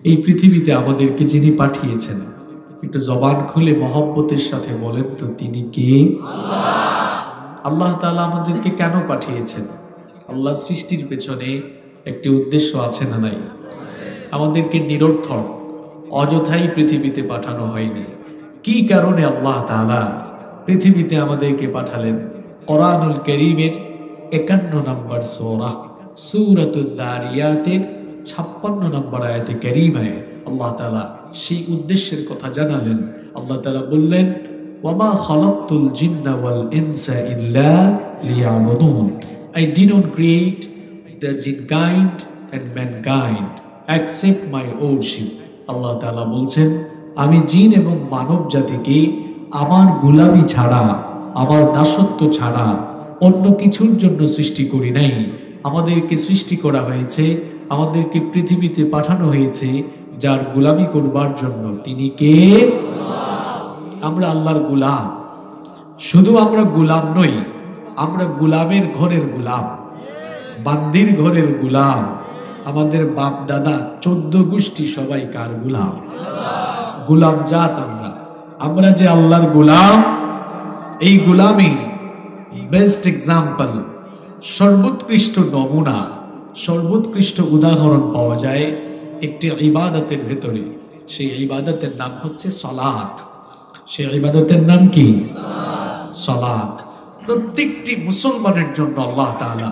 এই পৃথিবীতে আমাদেরকে যিনি পাঠিয়েছেন, একটু জবান খুলে মহব্বতের সাথে বলেন তো তিনি কে? আল্লাহ তাআলা আমাদেরকে কেন পাঠিয়েছেন? আল্লাহ সৃষ্টির পেছনে একটি উদ্দেশ্য আছে না নাই? আমাদেরকে নিরর্থক অযথাই পৃথিবীতে পাঠানো হয়নি। কি কারণে আল্লাহ তাআলা পৃথিবীতে আমাদেরকে পাঠালেন? কোরআনুল কারীমের ৫১ নম্বর সূরা সূরাতুয যারিয়াতের ৫৬ নম্বর আয়াতে কারীমায় আল্লাহ তাআলা সেই উদ্দেশ্যের কথা জানালেন। আল্লাহ তাআলা বললেন, ওয়ামা খালাকতুল জিন্না ওয়াল ইনসা ইল্লা লিয়াবুদুন। I did not create the jinn kind and mankind except my worship. আল্লাহ তাআলা বলছেন, আমি জিন এবং মানব জাতিকে আমার গোলামি ছাড়া, আমার দাসত্ব ছাড়া অন্য কিছুর জন্য সৃষ্টি করি নাই। আমাদেরকে সৃষ্টি করা হয়েছে, আমাদেরকে পৃথিবীতে পাঠানো হয়েছে যার গোলামি করবার জন্য। তিনি কে? আমরা আল্লাহর গোলাম। শুধু আমরা গোলাম নই, আমরা গোলামের ঘরের গোলাম, বান্দির ঘরের গোলাম। আমাদের বাপ দাদা 14 গোষ্ঠী সবাই কার গোলাম? গোলাম জাত আমরা। আমরা যে আল্লাহর গোলাম, এই গোলামের বেস্ট এক্সাম্পল, সর্বোৎকৃষ্ট নমুনা, সর্বোৎকৃষ্ট উদাহরণ পাওয়া যায় একটি ইবাদতের ভেতরে। সেই ইবাদতের নাম হচ্ছে সালাত। সেই ইবাদতের নাম কি? সালাত। প্রত্যেকটি মুসলমানের জন্য আল্লাহ তাআলা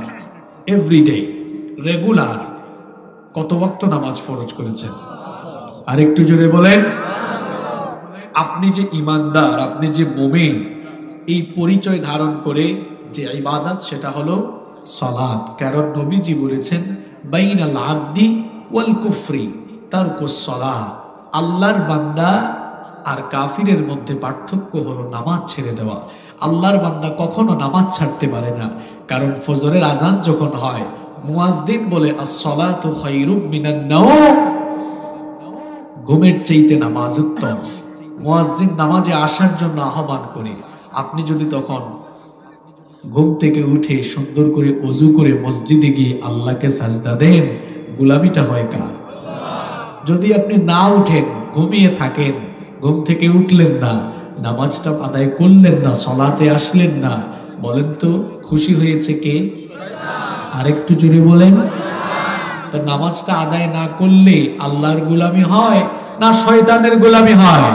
এভরিডে রেগুলার কত ওয়াক্ত নামাজ ফরজ করেছেন? আর একটু জোরে বলেন। আপনি যে ইমানদার, আপনি যে মুমিন, এই পরিচয় ধারণ করে যে ইবাদত, সেটা হলো সালাত। কারণ নবীজি বলেছেন, বাইনাল আবদি ওয়াল কুফরি তারকুস সালাহ। আল্লাহর বান্দা আর কাফিরের মধ্যে পার্থক্য হলো নামাজ ছেড়ে দেওয়া। আল্লাহর বান্দা কখনো নামাজ ছাড়তে পারে না, কারণ ফজরের আজান যখন হয় মুয়াজ্জিন বলে আস-সালাতু খায়রুম মিনান নাওম, ঘুমের চাইতে নামাজ উত্তম। মুয়াজ্জিন নামাজে আসার জন্য আহ্বান করে। আপনি যদি তখন ঘুম থেকে উঠে সুন্দর করে ওযু করে মসজিদে গিয়ে আল্লাহকে সাজদা দেন, গোলামিটা হয় কার? যদি আপনি না উঠেন, ঘুমিয়ে থাকেন, ঘুম থেকে উঠলেন না, নামাজটা আদায় করলেন না, সালাতে আসলেন না, বলেন তো খুশি হয়েছে কে? আরেকটু জোরে বলেন। তো নামাজটা আদায় না করলে আল্লাহর গোলামি হয় না শয়তানের গোলামি হয়?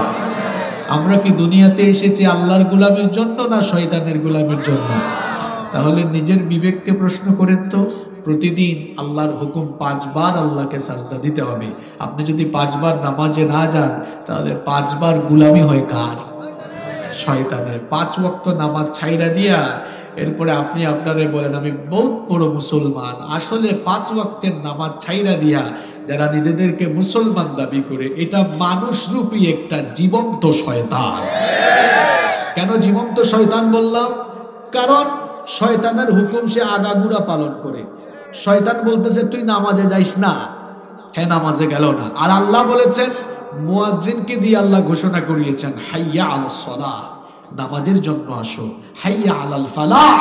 আমরা কি দুনিয়াতে এসেছি আল্লাহর গোলামির জন্য না শয়তানের গোলামির জন্য? তাহলে নিজের বিবেককে প্রশ্ন করেন তো। প্রতিদিন আল্লাহর হুকুম 5 বার আল্লাহকে সাজদা দিতে হবে। আপনি যদি 5 বার নামাজে না যান, তাহলে 5 বার গোলামি হয় কার? শয়তানের। 5 ওয়াক্ত নামাজ ছাইরা দিয়া এরপরে আপনি আপনারে বলেন আমি বহুত বড় মুসলমান। আসলে 5 ওয়াক্তের নামাজ ছাইরা দিয়া যারা নিজেদেরকে মুসলমান দাবি করে, এটা মানুষরূপী একটা জীবন্ত শয়তান। কেন জীবন্ত শয়তান বললাম? কারণ শয়তানের হুকুম সে আগাগোড়া পালন করে। শয়তান বলতেছে তুই নামাজে যাইস না, হ্যাঁ নামাজে গেল না। আর আল্লাহ বলেছেন, মুয়াজ্জিনকে দিয়ে আল্লাহ ঘোষণা করিয়েছেন, হাইয়া আলাস সালাহ, নামাজের জন্য আসো। হাইয়া আলাল ফালাহ,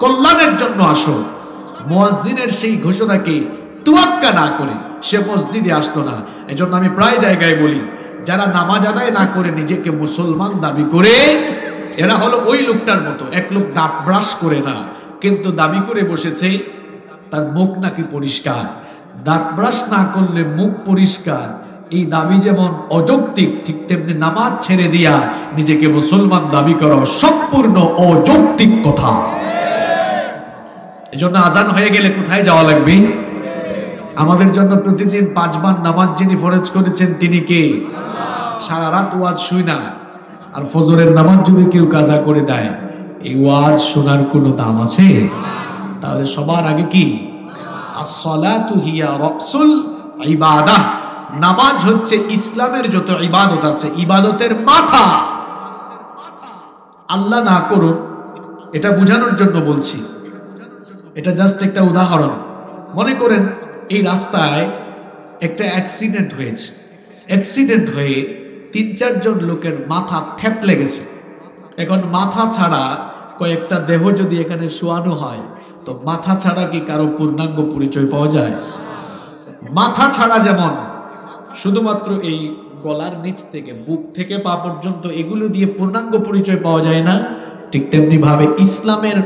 কল্যাণের জন্য আসো। মুয়াজ্জিনের সেই ঘোষণাকে তুয়াক্কা না করে সে মসজিদে আসতো না। এজন্য আমি প্রায় জায়গায় বলি, যারা নামাজ আদায় না করে নিজেকে মুসলমান দাবি করে, এরা হলো ওই লোকটার মতো। এক লোক দাঁত ব্রাশ করে না, কিন্তু দাবি করে বসেছে তার মুখ নাকি পরিষ্কার। দাঁত ব্রাশ না করলে মুখ পরিষ্কার, এই দাবি যেমন অযৌক্তিক, ঠিক তেমনি নামাজ ছেড়ে দিয়া নিজেকে মুসলমান দাবি করা সম্পূর্ণ অযৌক্তিক কথা। এজন্য আজান হয়ে গেলে কোথায় যাওয়া লাগবে? আমাদের জন্য প্রতিদিন 5 বার নামাজ যিনি ফরজ করেছেন তিনি কে? সারা রাত ওয়াজ শুই না, আর ফজরের নামাজ যদি কেউ কাজা করে দেয়, এই ওয়াজ শোনার কোনো দাম আছে? তাহলে সবার আগে কি? আস-সালাতু হিয়া রাসুল ইবাদাহ। নামাজ হচ্ছে ইসলামের যত ইবাদত আছে, ইবাদতের মাথা। আল্লাহ না করুন, এটা বোঝানোর জন্য বলছি, এটা জাস্ট একটা উদাহরণ। মনে করেন এই রাস্তায় একটা অ্যাক্সিডেন্ট হয়েছে। অ্যাক্সিডেন্ট হয়ে 3-4 জন লোকের মাথা থেতলে গেছে। এখন মাথা ছাড়া কয়েকটা দেহ যদি এখানে শোয়ানো হয়, তো মাথা ছাড়া কি কারো পূর্ণাঙ্গ পরিচয় পাওয়া যায়? মাথা ছাড়া যেমন শুধুমাত্র এই গলার নিচ থেকে বুক থেকে পা পর্যন্ত এগুলো দিয়ে পূর্ণাঙ্গ পরিচয় পাওয়া যায় না, ঠিক তেমনি ভাবে ইসলামের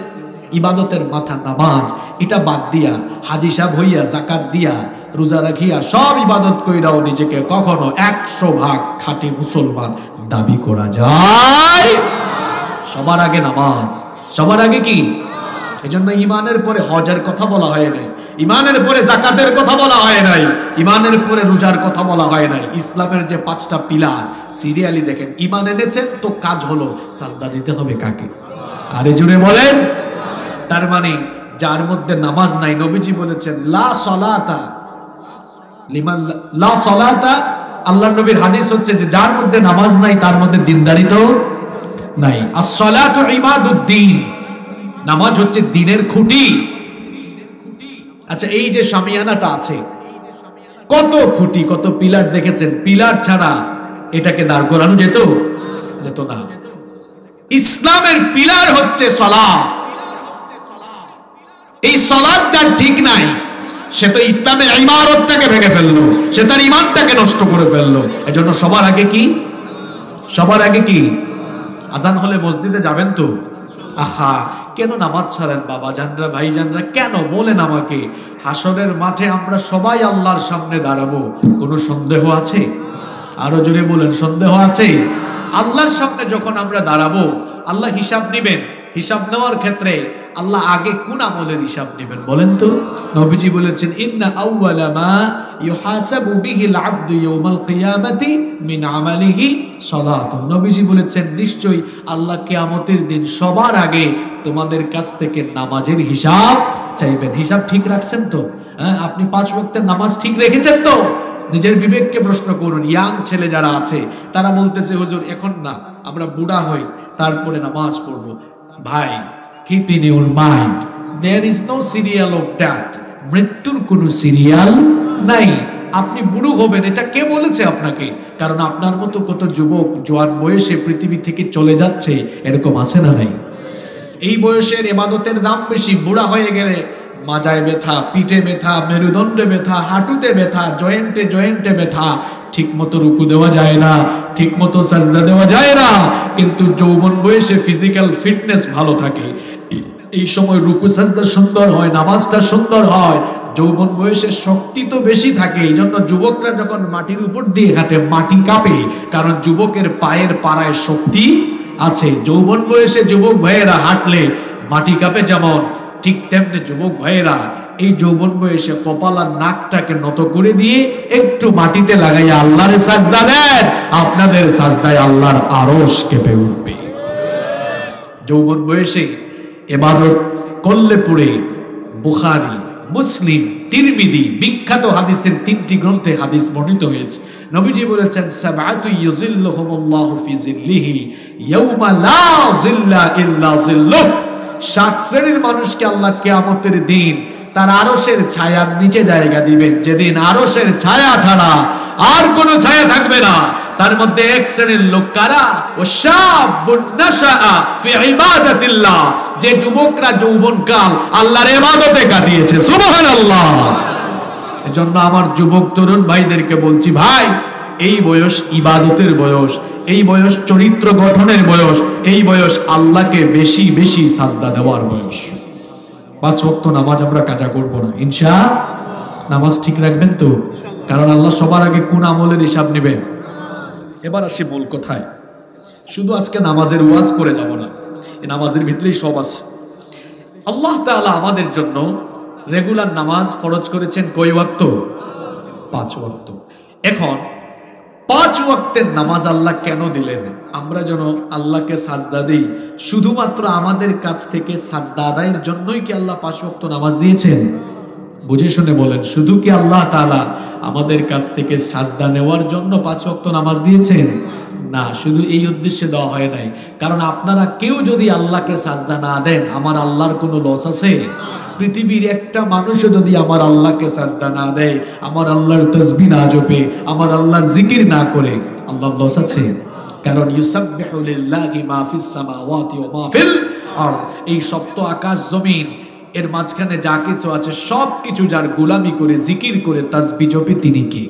ইবাদতের মাথা নামাজ, এটা বাদ দিয়া হাজি সাহেব হইয়া জাকাত দিয়া রোজা রাখিয়া সব ইবাদত কইরাও নিজেকে কখনো 100% খাঁটি মুসলমান দাবি করা যায়? সবার আগে নামাজ, সবার আগে কি? এজন্য ইমানের পরে হজের কথা বলা হয় নাই, ইমানের পরে যাকাতের কথা বলা হয় নাই, ইমানের পরে রোজার কথা বলা হয় নাই। ইসলামের যে 5টা পিলার সিরিয়ালি দেখেন, ইমান এনেছেন তো কাজ হলো সাজদা দিতে হবে কাকে? আরে জোরে বলেন। তার মানে যার মধ্যে নামাজ নাই, নবীজি বলেছেন লা সলাতা লিমান লা সলাতা, আল্লাহর নবীর হাদিস হচ্ছে যে যার মধ্যে নামাজ নাই তার মধ্যে দিনদারি তো নাই। আস-সালাতু ইমাদুদ্দিন, নামাজ হচ্ছে দ্বীনের খুঁটি। আচ্ছা, এই যে শামিয়ানাটা আছে, কত খুঁটি কত পিলার দেখেছেন, পিলার ছাড়া এটাকে দাঁড় করানো যেত না। ইসলামের পিলার হচ্ছে সালাত। এই সালাত যার ঠিক নাই সে তো ইসলামের ইমারতটাকে ভেঙে ফেললো, সে তার ইমানটাকে নষ্ট করে ফেললো। এজন্য সবার আগে কি? সবার আগে কি? আজান হলে মসজিদে যাবেন তো? আহা, কেন নামাজ ছাড়েন বাবা জানরা, ভাই জানরা, কেন বলেন আমাকে? হাসরের মাঠে আমরা সবাই আল্লাহর সামনে দাঁড়াবো, কোনো সন্দেহ আছে? আরো জোরে বলেন, সন্দেহ আছে? আল্লাহর সামনে যখন আমরা দাঁড়াবো, আল্লাহ হিসাব নিবেন। হিসাব নেওয়ার ক্ষেত্রে আল্লাহ আগে কোন আমলের হিসাব নেবেন বলেন তো? নবীজি বলেছেন ইন্না আউওয়ালা মা ইউহাসাবু বিহিল আবদু ইয়াউমাল কিয়ামাতি মিন আমালিহি সালাতুন। নবীজি বলেছেন নিশ্চয়ই আল্লাহ কিয়ামতের দিন সবার আগে তোমাদের কাছ থেকে নামাজের হিসাব চাইবেন। হিসাব ঠিক রাখছেন তো? হ্যাঁ, আপনি 5 ওয়াক্তের নামাজ ঠিক রেখেছেন তো? নিজের বিবেককে প্রশ্ন করুন। ইয়াং ছেলে যারা আছে তারা বলতেছে হুজুর এখন না, আমরা বুড়া হই তারপরে নামাজ পড়বো। ভাই, keep in your mind there is no serial of death, মৃত্যুর কোনো সিরিয়াল নাই। আপনি বুড়ো হবেন এটা কে বলেছে আপনাকে? কারণ আপনার মতো কত যুবক জোয়ান বয়সে পৃথিবী থেকে চলে যাচ্ছে, এরকম আছে না নাই? এই বয়সের ইবাদতের দাম বেশি। বুড়া হয়ে গেলে মাজায় ব্যথা, পিঠে ব্যথা, মেরুদণ্ডে ব্যথা, হাঁটুতে ব্যথা, জয়েন্টে জয়েন্টে ব্যথা, ঠিক মতো রুকু দেওয়া যায় না, ঠিক মতো সাজদা দেওয়া যায় না। কিন্তু যৌবন বয়সে ফিজিক্যাল ফিটনেস ভালো থাকে, এই সময় রুকু সাজদা সুন্দর হয়, নামাজটা সুন্দর হয়। যৌবন বয়সে শক্তি তো বেশি থাকে, এই জন্য যুবকরা যখন মাটির উপর দিয়ে হাঁটে মাটি কাঁপে, কারণ যুবকের পায়ের পাড়ায় শক্তি আছে। যৌবন বয়সে যুবক ভাইয়েরা হাঁটলে মাটি কাঁপে যেমন, ঠিক তেমনি যুবক ভাইয়েরা এই যৌবন বয়সে কপাল আর নাকটাকে নত করে দিয়ে একটু মাটিতে লাগাইয়া আল্লাহর সাজদা দেন, আপনাদের সাজদায় আল্লাহর আরশ কেঁপে উঠবে। যৌবন বয়সে ইবাদত করলে পরে বুখারী, মুসলিম, তিরমিজি বিখ্যাত হাদিসের 3টি গ্রন্থে হাদিস বর্ণিত হয়েছে। নবীজি বলেছেন সাবআতু ইউযিল্লুহুমুল্লাহু ফি যিল্লিহি ইয়াওমা লা যিল্লা ইল্লা যিল্লুহ। 7 শ্রেণীর মানুষকে আল্লাহ কিয়ামতের দিন তার আরশের ছায়ার নিচে জায়গা দিবেন, যেদিন আরশের ছায়া ছাড়া আর কোনো ছায়া থাকবে না। তার মধ্যে 1 শ্রেণীর লোক কারা? ওয়াশাবুন নাশাআ ফি ইবাদাতিল্লাহ, যে যুবকরা যৌবনকাল আল্লাহর ইবাদতে কাটিয়েছে। সুবহানাল্লাহ। এজন্য আমার যুবক তরুণ ভাইদেরকে বলছি, ভাই এই বয়স ইবাদতের বয়স, এই বয়স চরিত্র গঠনের বয়স, এই বয়স আল্লাহকে বেশি বেশি সাজদা দেওয়ার বয়স। 5 ওয়াক্ত নামাজ আমরা কাজা করব না ইনশাআল্লাহ। নামাজ ঠিক রাখবেন তো? কারণ আল্লাহ সবার আগে কোন আমলের হিসাব নেবেন। এবার আসি মূল কথায়। শুধু আজকে নামাজের ওয়াজ করে যাব না, এই নামাজের ভিতরেই সব আছে। আল্লাহ তাআলা আমাদের জন্য রেগুলার নামাজ ফরজ করেছেন কয় ওয়াক্ত? 5 ওয়াক্ত। এখন 5 ওয়াক্তের নামাজ আল্লাহ কেন দিলেন? আমরা যেন আল্লাহকে সাজদা দেই। শুধুমাত্র আমাদের কাছ থেকে সাজদা আদায়ের জন্যই কি আল্লাহ 5 ওয়াক্ত নামাজ দিয়েছেন? বুঝে শুনে বলেন, শুধু কি আল্লাহ তাআলা আমাদের কাছ থেকে সাজদা নেওয়ার জন্য 5 ওয়াক্ত নামাজ দিয়েছেন? না, শুধু এই উদ্দেশ্যে দেওয়া হয় নাই। কারণ আপনারা কেউ যদি আল্লাহকে সাজদা না দেন, আমার আল্লাহর কোনো লস আছে? পৃথিবীর একটা মানুষও যদি আমার আল্লাহকে সাজদা না দেয়, আমার আল্লাহর তাসবিহ না জপে, আমার আল্লাহর জিকির না করে, আল্লাহর লস আছে? কারণ ইউসাব্বিহু লিল্লাহি মা ফিস সামাওয়াতি ওয়া মা ফিল আরদ, এই সপ্ত আকাশ জমিন এর মাঝখানে যা কিছু আছে সব কিছু যার গোলামি করে জিকির করে তাসবিহ জপে তিনি কি?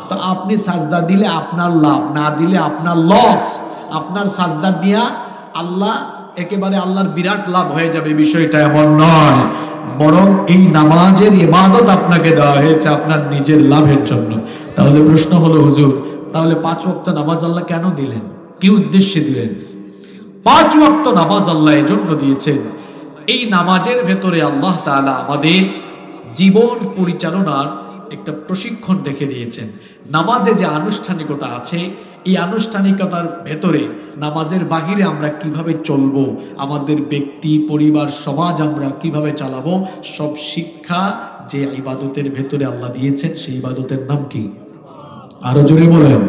তো আপনি সাজদা দিলে আপনার লাভ, না দিলে আপনার লস। আপনার সাজদা দিয়া আল্লাহ একেবারে আল্লাহর বিরাট লাভ হয়ে যাবে, বিষয়টা এমন নয়। বরং এই নামাজের ইবাদত আপনাকে দেওয়া হয়েছে আপনার নিজের লাভের জন্য। তাহলে প্রশ্ন হলো হুজুর, তাহলে 5 ওয়াক্ত নামাজ আল্লাহ কেন দিলেন, কি উদ্দেশ্যে দিলেন? 5 ওয়াক্ত নামাজ আল্লাহ এজন্য দিয়েছেন, এই নামাজের ভেতরে আল্লাহ তাআলা আমাদের জীবন পরিচালনার একটা প্রশিক্ষণ রেখে দিয়েছেন। নামাজে যে আনুষ্ঠানিকতা আছে, এই আনুষ্ঠানিকতার ভেতরে নামাজের বাহিরে আমরা কিভাবে চলবো, আমাদের ব্যক্তি, পরিবার, সমাজ আমরা কিভাবে চালাবো, সব শিক্ষা যে ইবাদতের ভেতরে আল্লাহ দিয়েছেন, সেই ইবাদতের নাম কি? আরো জোরে বলেন।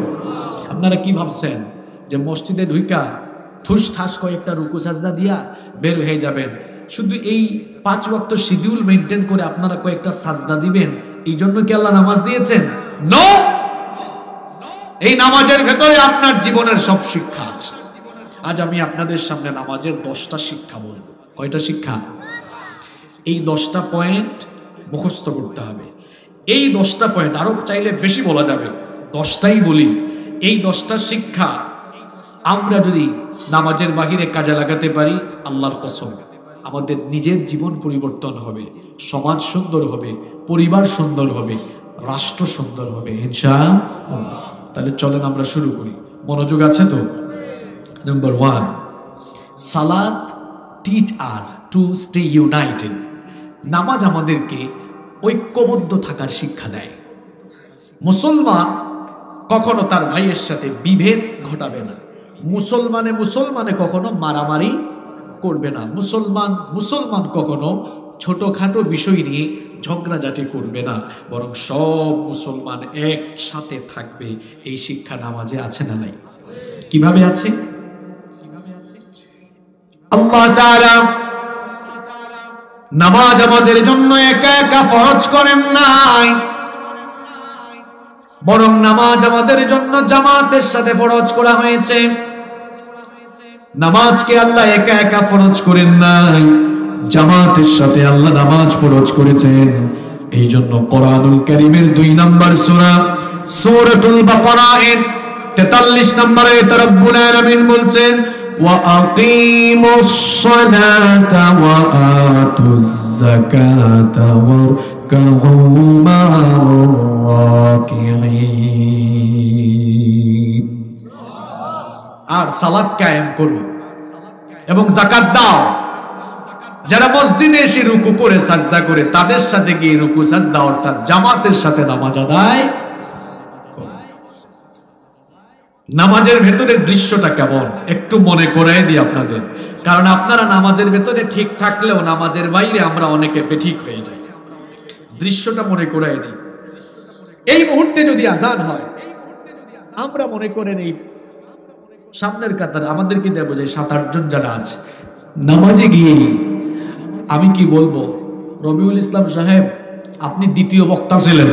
আপনারা কি ভাবছেন যে মসজিদে ঢুইকা ঠুস ঠাস কয়েকটা রুকু সাজদা দিয়া বের হয়ে যাবেন? শুধু এই 5 ওয়াক্ত শিডিউল মেনটেন করে আপনারা কয়েকটা সাজদা দিবেন, এই জন্য কি আল্লাহ নামাজ দিয়েছেন? নো। এই নামাজের ভেতরে আপনার জীবনের সব শিক্ষা আছে। আজ আমি আপনাদের সামনে নামাজের 10টা শিক্ষা বলবো। কয়টা শিক্ষা? এই 10টা পয়েন্ট মুখস্থ করতে হবে। এই 10টা পয়েন্ট, আরো চাইলে বেশি বলা যাবে, 10টাই বলি। এই 10টা শিক্ষা আমরা যদি নামাজের বাহিরে কাজে লাগাতে পারি, আল্লাহর কসম আমাদের নিজের জীবন পরিবর্তন হবে, সমাজ সুন্দর হবে, পরিবার সুন্দর হবে, রাষ্ট্র সুন্দর হবে ইনশাআল্লাহ। তাহলে চলেন আমরা শুরু করি। মনোযোগ আছে তো? নাম্বার 1, সালাত teach us to stay United. নামাজ আমাদেরকে ঐক্যবদ্ধ থাকার শিক্ষা দেয়। মুসলমান কখনো তার ভাইয়ের সাথে বিভেদ ঘটাবে না, মুসলমানে কখনো মারামারি করবে না, মুসলমান কখনো ছোটখাটো বিষয় নিয়ে ঝগড়াঝাটি করবে না, বরং সব মুসলমান একসাথে থাকবে। এই শিক্ষা নামাজে আছে না নাই? কিভাবে আছে? আল্লাহ তাআলা নামাজ আমাদের জন্য একা একা ফরজ করেন নাই, বরং নামাজ আমাদের জন্য জামাতের সাথে ফরজ করা হয়েছে। নামাজকে আল্লাহ একা একা ফরজ করেন নাই, জামাতের সাথে আল্লাহ নামাজ ফরজ করেছেন। এই জন্য কোরআনুল কারীমের 2 নম্বর সূরা সূরাতুল বাকারা এর 43 নম্বরে রব্বুল আলামিন বলছেন, ওয়া আকিমুস সালাতা ওয়া আতুজ যাকাতা ওয়ারকাউ মা'আর রাকিঈন। আর সালাত কায়েম করো এবং যাকাত দাও। যারা মসজিদে এসে রুকু করে সাজদা করে, তাদের সাথে গিয়ে রুকু সাজদা অর্থাৎ জামাতের সাথে নামাজ আদায় করো। নামাজের ভেতরের দৃশ্যটা কেমন একটু মনে করাই দিই আপনাদের, কারণ আপনারা নামাজের ভেতরে ঠিক থাকলেও নামাজের বাইরে আমরা অনেকে বেঠিক হয়ে যাই। দৃশ্যটা মনে করাই দিই। এই মুহূর্তে যদি আযান হয়, আমরা মনে করেন এই সামনের কাতারে আমাদেরকে দেবো যে 7-8 জন যারা আছে, নামাজে গিয়ে আমি কি বলবো, রবিউল ইসলাম সাহেব আপনি দ্বিতীয় বক্তা ছিলেন,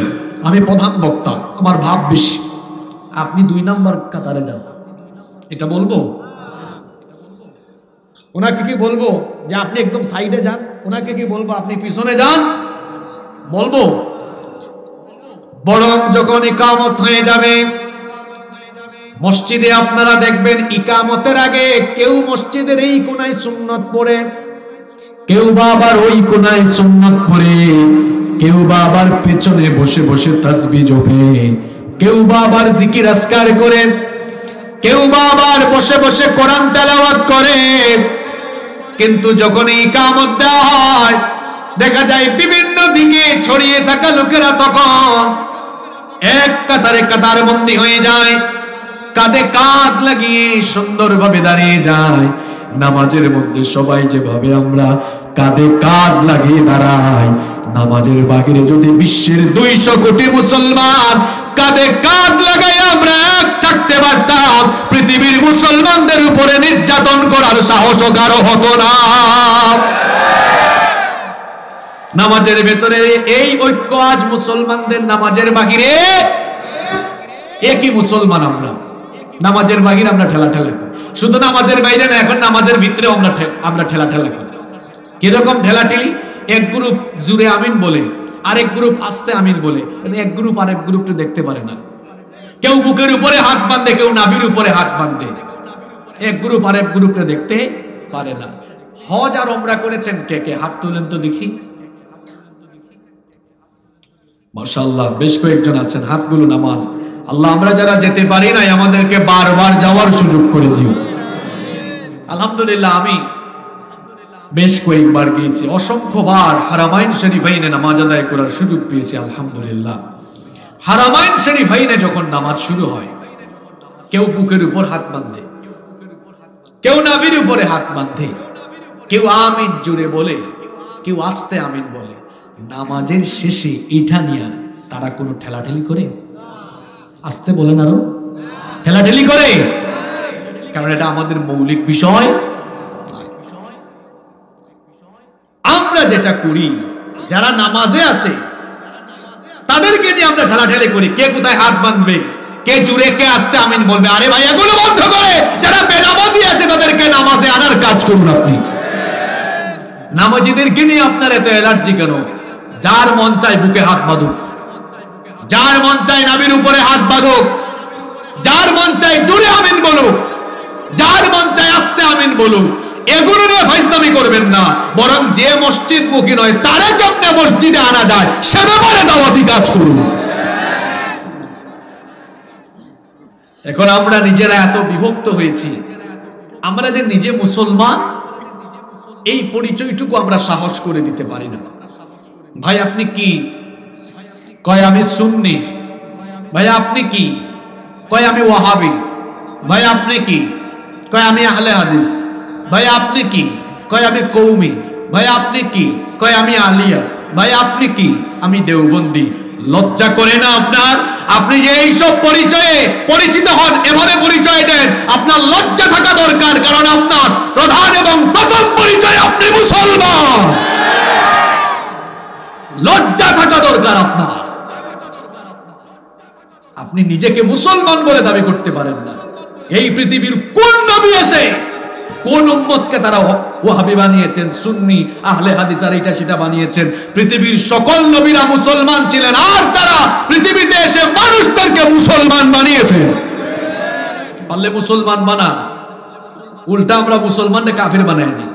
আমি প্রধান বক্তা, আমার ভাব বেশি, আপনি 2 নম্বর কাতারে যান, এটা বলবো? ওনাকে কি বলবো যে আপনি একদম সাইডে যান? ওনাকে কি বলবো আপনি পিছনে যান? বলবো? বরং যখন ইকামত হয়ে যাবে মসজিদে, আপনারা দেখবেন ইকামতের আগে কেউ মসজিদের এই কোনায় সুন্নত পড়ে, কেউ বা আবার ওই কোনায় সুন্নত পড়ে, কেউ বা আবার পেছনে বসে বসে তাসবিহ জপে, কেউ বা আবার জিকির আজকার করে, কেউ বা আবার বসে বসে কোরআন তেলাওয়াত করে। কিন্তু যখন ইকামত দেওয়া হয়, দেখা যায় বিভিন্ন দিকে ছড়িয়ে থাকা লোকেরা তখন এক কাতারে কাতারবন্দি হয়ে যায়, কাঁধে কাঁধ লাগিয়ে সুন্দরভাবে দাঁড়িয়ে যায়। নামাজের মধ্যে সবাই যেভাবে আমরা কাঁধে কাঁধ লাগিয়ে দাঁড়াই, নামাজের বাহিরে যদি বিশ্বের 200 কোটি মুসলমান কাঁধে কাঁধ লাগাই আমরা এক থাকতে পারতাম, পৃথিবীর মুসলমানদের উপরে নির্যাতন করার সাহসও কারো হতো না। নামাজের ভেতরে এই ঐক্য আজ মুসলমানদের নামাজের বাহিরে একই মুসলমান আমরা, নামাজের বাহিরে আমরা ঠেলা ঠেলা করি। শুধু নামাজের বাইরে না, এখন নামাজের ভিতরে আমরা ঠেলা ঠেলা করি। কিরকম ঠেলা ঠেলি? এক গ্রুপ জুড়ে আমিন বলে, আরেক গ্রুপ আস্তে আমিন বলে, এক গ্রুপ আরেক গ্রুপকে দেখতে পারে না। কেউ বুকের উপরে হাত বাঁধে, কেউ নাভির উপরে হাত বাঁধে। এক গ্রুপ আর এক গ্রুপে দেখতে পারে না। হজ আর ওমরা করেছেন কে কে? হাত তুলেন তো দেখি। মাশাআল্লাহ, বেশ কয়েকজন আছেন, হাতগুলো নামান। আল্লাহ, আমরা যারা যেতে পারি নাই আমাদেরকে বারবার যাওয়ার সুযোগ করে দিও। আলহামদুলিল্লাহ, আমি বেশ কয়েকবার গিয়েছি, অসংখ্যবার হারামাইন শরীফাইনে নামাজ আদায় করার সুযোগ পেয়েছি। আলহামদুলিল্লাহ, হারামাইন শরীফাইনে যখন নামাজ শুরু হয়, কেউ বুকের উপর হাত বাঁধে, কেউ নাভির উপরে হাত বাঁধে, কেউ আমিন জুড়ে বলে, কেউ আস্তে আমিন বলে। নামাজের শেষে এটা নিয়ে তারা কোনো ঠেলাঠেলি করে? আস্তে বলেন, আরো ঠেলাঠেলি করে? কারণ এটা আমাদের মৌলিক বিষয়। আমরা যেটা করি, যারা নামাজে আসে তাদেরকে নিয়ে আমরা ঠেলাঠেলি করি, কে কোথায় হাত বাঁধবে, কে জুড়ে, কে আস্তে আমিন বলবে। আরে ভাই, এগুলো বন্ধ করে যারা বেনামাজি আছে তাদেরকে নামাজে আনার কাজ করুন আপনি। নামাজিদেরকে নিয়ে আপনার এত এলার্জি কেন? যার মন চায় বুকে হাত বাঁধুক, যার মন চায় নাভির উপরে হাত বাঁধুক, যার মন চায় জুড়ে আমিন বলুক, যার মন চায় আস্তে আমিন বলুক। এগুলো নিয়ে ফাইজলামি করবেন না, বরং যে মসজিদ মুখী নয় তারা কেমনে মসজিদে আনা যায় সে ব্যাপারে দাওয়াতি কাজ করুন। এখন আমরা নিজেরা এত বিভক্ত হয়েছি, আমরা যে নিজে মুসলমান এই পরিচয়টুকু আমরা সাহস করে দিতে পারি না। ভাই আপনি কি? কয় আমি সুন্নি। ভাই আপনি কি? কয় আমি ওয়াহাবি। ভাই আপনি কি? কয় আমি আহলে হাদিস। ভাই আপনি কি? কয় আমি কৌমি। ভাই আপনি কি? কয় আমি আলিয়া। ভাই আপনি কি? আমি দেওবন্দি। লজ্জা করে না আপনার? আপনি যে এইসব পরিচয়ে পরিচিত হন, এভাবে পরিচয় দেন, আপনার লজ্জা থাকা দরকার। কারণ আপনার প্রধান এবং প্রথম পরিচয় আপনি মুসলমান। লজ্জা থাকা দরকার আপনার। আপনি নিজেকে মুসলমান বলে দাবি করতে পারেন না। এই পৃথিবীর কোন নবী এসে কোন উম্মতকে তারা ওয়াহাবি বানিয়েছেন, সুন্নি, আহলে হাদিস আর এটা সেটা বানিয়েছেন? পৃথিবীর সকল নবীরা মুসলমান ছিলেন, আর তারা পৃথিবীতে এসে মানুষদেরকে মুসলমান বানিয়েছেন। পারলে মুসলমান বানান, উল্টা আমরা মুসলমানদের কাফের বানাই দিই।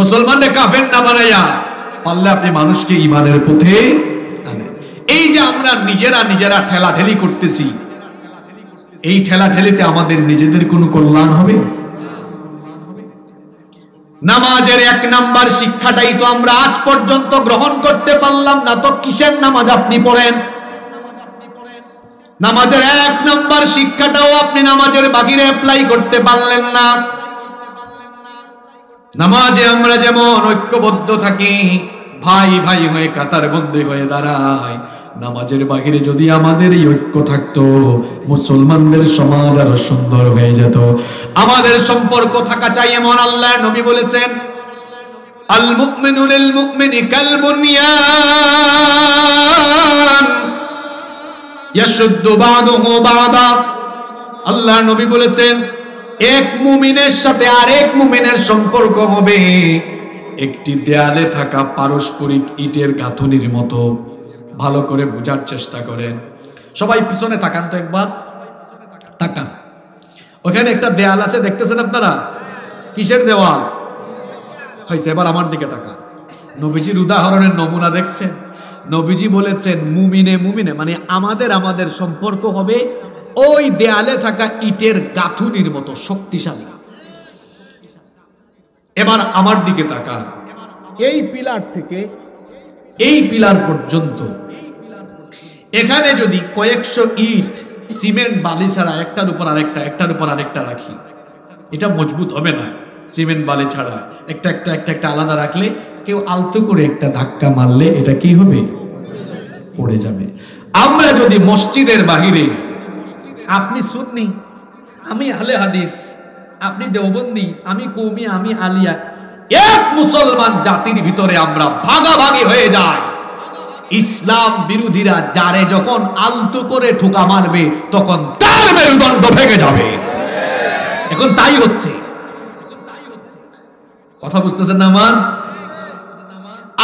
মুসলমানদের কাফের না বানাইয়া পারলে আপনি মানুষকে ঈমানের পথে আনেন। এই যে আমরা নিজেরা ঠেলাঠেলি করতেছি, এই ঠেলাঠেলিতে আমাদের নিজেদের কোনো কল্যাণ হবে? নামাজের 1 নাম্বার শিক্ষাটাই তো আমরা আজ পর্যন্ত গ্রহণ করতে পারলাম না, তো কিসের নামাজ আপনি পড়েন? নামাজের 1 নাম্বার শিক্ষাটাও আপনি নামাজের বাহিরে অ্যাপ্লাই করতে পারলেন না। নামাজে আমরা যেমন ঐক্যবদ্ধ থাকি, ভাই ভাই হয়ে কাতারবন্দী হয়ে দাঁড়াই, নামাজের বাহিরে যদি আমাদের এই ঐক্য থাকতো, মুসলমানদের সমাজ আরো সুন্দর হয়ে যেত। আমাদের সম্পর্ক থাকা চাই এমন আল্লাহর নবী বলেছেন, আল মুমিনু লিল মুমিনি কাল বুনিয়ান ইয়াশুদ্দু বা'দুহু বা'দা। আল্লাহর নবী বলেছেন, এক মুমিনের সাথে আরেক মুমিনের সম্পর্ক হবে একটি দেয়ালে থাকা পারস্পরিক ইটের গাঁথুনির মতো। ভালো করে বোঝার চেষ্টা করেন। সবাই পিছনে তাকান তো, একবার তাকান। ওখানে একটা দেয়াল আছে, দেখতেছেন আপনারা? কিসের দেওয়াল হয়েছে? এবার আমার দিকে তাকান। নবীজির উদাহরণের নমুনা দেখছেন? নবীজি বলেছেন মুমিনে মুমিনে মানে আমাদের সম্পর্ক হবে ওই দেয়ালে থাকা ইটের গাঁথুনির মতো শক্তিশালী। এবার আমার দিকে তাকান। এই পিলার থেকে এই পিলার পর্যন্ত এখানে যদি কয়েকশো ইট সিমেন্ট বালি ছাড়া একটার উপর আরেকটা রাখি, এটা মজবুত হবে না। সিমেন্ট বালি ছাড়া একটা আলাদা রাখলে কেউ আলতো করে একটা ধাক্কা মারলে এটা কি হবে? পড়ে যাবে। আমরা যদি মসজিদের বাহিরে, আপনি সুন্নি, আমি আহলে হাদিস, আপনি দেওবন্দি, আমি কওমি, আমি আলিয়া, এক মুসলমান জাতির ভিতরে আমরা ভাগাভাগি হয়ে যাই, ইসলাম বিরোধীরা যারে যখন আলতো করে ঠোকা মারবে তখন তার মেরুদণ্ড ভেঙে যাবে। এখন তাই হচ্ছে। কথা বুঝতেছেন না আমার?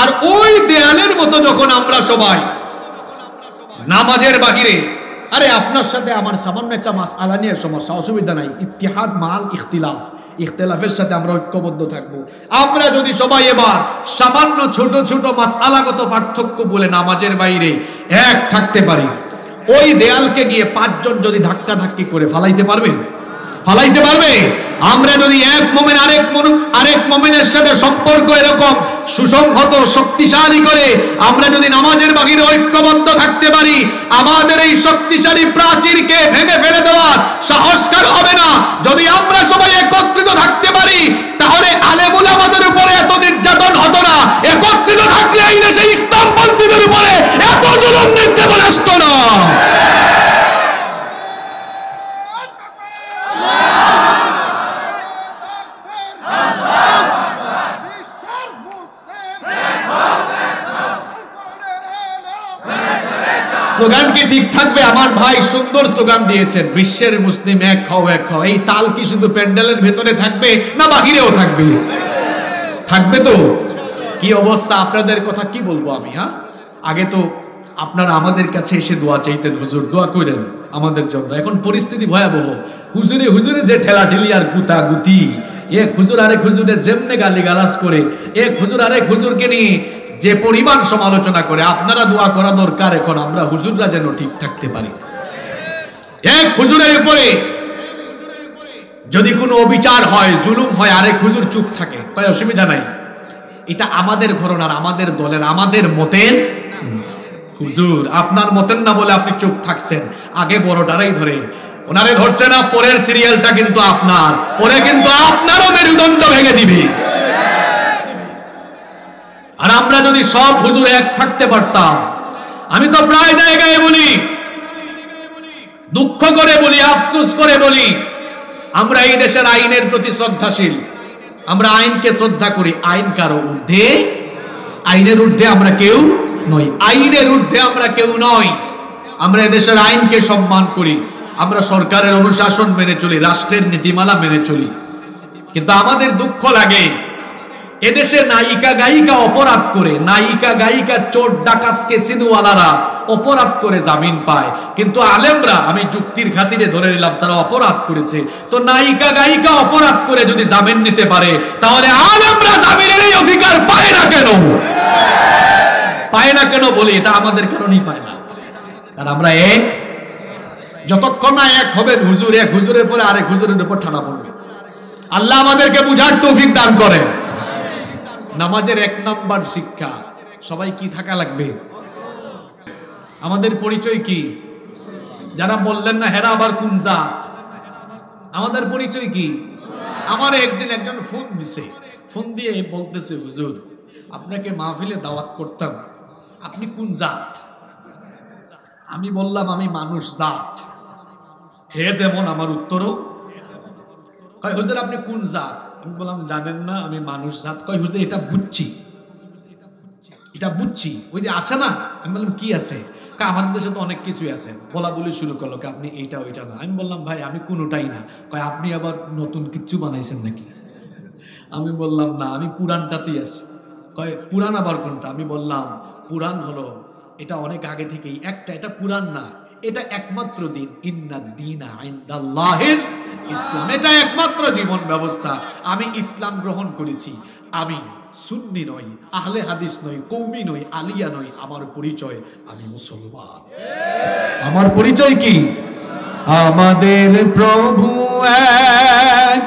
আর ওই দেয়ালের মতো যখন আমরা সবাই নামাজের বাহিরে আরে আপনার সাথে আমার সামান্য একটা মাসআলা নিয়ে সমস্যা, অসুবিধা নাই, ইত্তিহাদ মাল ইখতিলাফ, ইখতিলাফের সাথে আমরা ঐক্যবদ্ধ থাকব। আমরা যদি সবাই এবার সামান্য ছোট ছোট মাসআলাগত পার্থক্য বলে নামাজের বাইরে এক থাকতে পারি, ওই দেয়ালকে গিয়ে 5 জন যদি ধাক্কা ধাক্কি করে ফালাইতে পারবে? ফালাইতে পারবে? আমরা যদি এক মুমিন আরেক মুমিনের সাথে সম্পর্ক এরকম সুসংহত শক্তিশালী করে আমরা যদি নামাজের বাহিরে ঐক্যবদ্ধ থাকতে পারি, আমাদের এই শক্তিশালী প্রাচীরকে ভেঙে ফেলে দেওয়ার সাহস কারো হবে না। যদি আমরা সবাই একত্রিত থাকতে পারি তাহলে আলেম উলামাদের উপরে এত নির্যাতন হতো না। একত্রিত থাকলে এই দেশে ইসলামপন্থীদের উপরে এত জুলুম নির্যাতন আসতো না। স্লোগান কি ঠিক থাকবে? আমার ভাই সুন্দর স্লোগান দিয়েছেন, বিশ্বের মুসলিম এক হও এক হও। এই তাল কি শুধু প্যান্ডেলের ভেতরে থাকবে না বাহিরেও থাকবে? থাকবে তো। কি অবস্থা আপনাদের কথা কি বলবো আমি। হ্যাঁ, আগে তো আপনারা আমাদের কাছে এসে দোয়া চাইতেন, হুজুর দোয়া করেন আমাদের জন্য। এখন পরিস্থিতি ভয়াবহ। হুজুরে হুজুরে যে ঠেলাঠেলি আর গুতাগুতি, এক হুজুর আরেক হুজুরে যেমনে গালিগালাজ করে, এক হুজুর আরেক হুজুরকে নিয়ে যে পরিমাণ সমালোচনা করে, আপনারা দোয়া করা দরকার এখন আমরা হুজুররা যেন ঠিক থাকতে পারি। এক হুজুরের উপরে যদি কোনো অবিচার হয়, জুলুম হয়, আরেক হুজুর চুপ থাকে, কয় অসুবিধা নাই, এটা আমাদের ঘরনার, আমাদের দলের, আমাদের মতের। হুজুর আপনার মতের না বলে আপনি চুপ থাকছেন, আগে বড়টারাই ধরে, ওনারে ধরছে না, পরের সিরিয়ালটা কিন্তু আপনার, পরে কিন্তু আপনারও মেরুদণ্ড ভেঙে দিবে। আর আমরা যদি সব হুজুর এক থাকতে পারতাম, আমি তো প্রায় জায়গায় বলি, দুঃখ করে বলি, আফসোস করে বলি, আমরা এই দেশের আইনের প্রতি শ্রদ্ধাশীল, আমরা আইনকে শ্রদ্ধা করি। আইন কারো ঊর্ধ্বে, আইনের ঊর্ধ্বে আমরা কেউ নই, আইনের ঊর্ধ্বে আমরা কেউ নই। আমরা এদেশের আইনকে সম্মান করি, আমরা সরকারের অনুশাসন মেনে চলি, রাষ্ট্রের নীতিমালা মেনে চলি। কিন্তু আমাদের দুঃখ লাগে, এদেশে নায়িকা গায়িকা অপরাধ করে, নায়িকা গায়িকা চোর ডাকাত কেসিনোওয়ালারা অপরাধ করে জামিন পায়, কিন্তু আলেমরা, আমি যুক্তির খাতিরে ধরে নিলাম তারা অপরাধ করেছে, তো নায়িকা গায়িকা অপরাধ করে যদি জামিন নিতে পারে, তাহলে আলেমরা জামিনের এই অধিকার পায় না কেন? পায় না কেন বলি, এটা আমাদের কারণেই পায় না, কারণ আমরা এক, যতক্ষণ না এক হবে হুজুর, এক হুজুরের পরে আরেক হুজুরের উপর ঠাড়া পড়বে। আল্লাহ আমাদেরকে বুঝার তৌফিক দান করেন। নামাজের 1 নাম্বার শিক্ষা, সবাই কি থাকা লাগবে? আমাদের পরিচয় কি? যারা বললেন না হেরা আবার কোন জাত, আমাদের পরিচয় কি? আমার একদিন একজন ফোন দিছে, ফোন দিয়ে বলতেছে, হুজুর আপনাকে মাহফিলে দাওয়াত করতাম, আপনি কোন জাত? আমি বললাম আমি মানুষ জাত। হে যেমন আমার উত্তরও। কয় হুজুর আপনি কোন জাত? আমি বললাম জানেন না আমি মানুষ জাত। কয় হুজুর এটা বুঝছি, এটা বুঝছি, ওই যে আছে না। আমি বললাম কি আছে? আমাদের দেশে তো অনেক কিছুই আছে। বলা বলি শুরু করলো, আপনি এইটা ওইটা না। আমি বললাম ভাই আমি কোনোটাই না। কয় আপনি আবার নতুন কিছু বানাইছেন নাকি? আমি বললাম না, আমি পুরানটাতেই আছি। কয় পুরান আবার কোনটা? আমি বললাম পুরান হলো এটা অনেক আগে থেকেই একটা, এটা পুরান না, এটা একমাত্র দিন, ইন্নাদ দীনা ইনদাল্লাহিল ইসলাম, এটা একমাত্র জীবন ব্যবস্থা। আমি ইসলাম গ্রহণ করেছি, আমি সুন্নি নই, আহলে হাদিস নই, কৌমি নই, আলিয়া নই, আমার পরিচয় আমি মুসলমান। আমার পরিচয় কি? আমাদের প্রভু এক,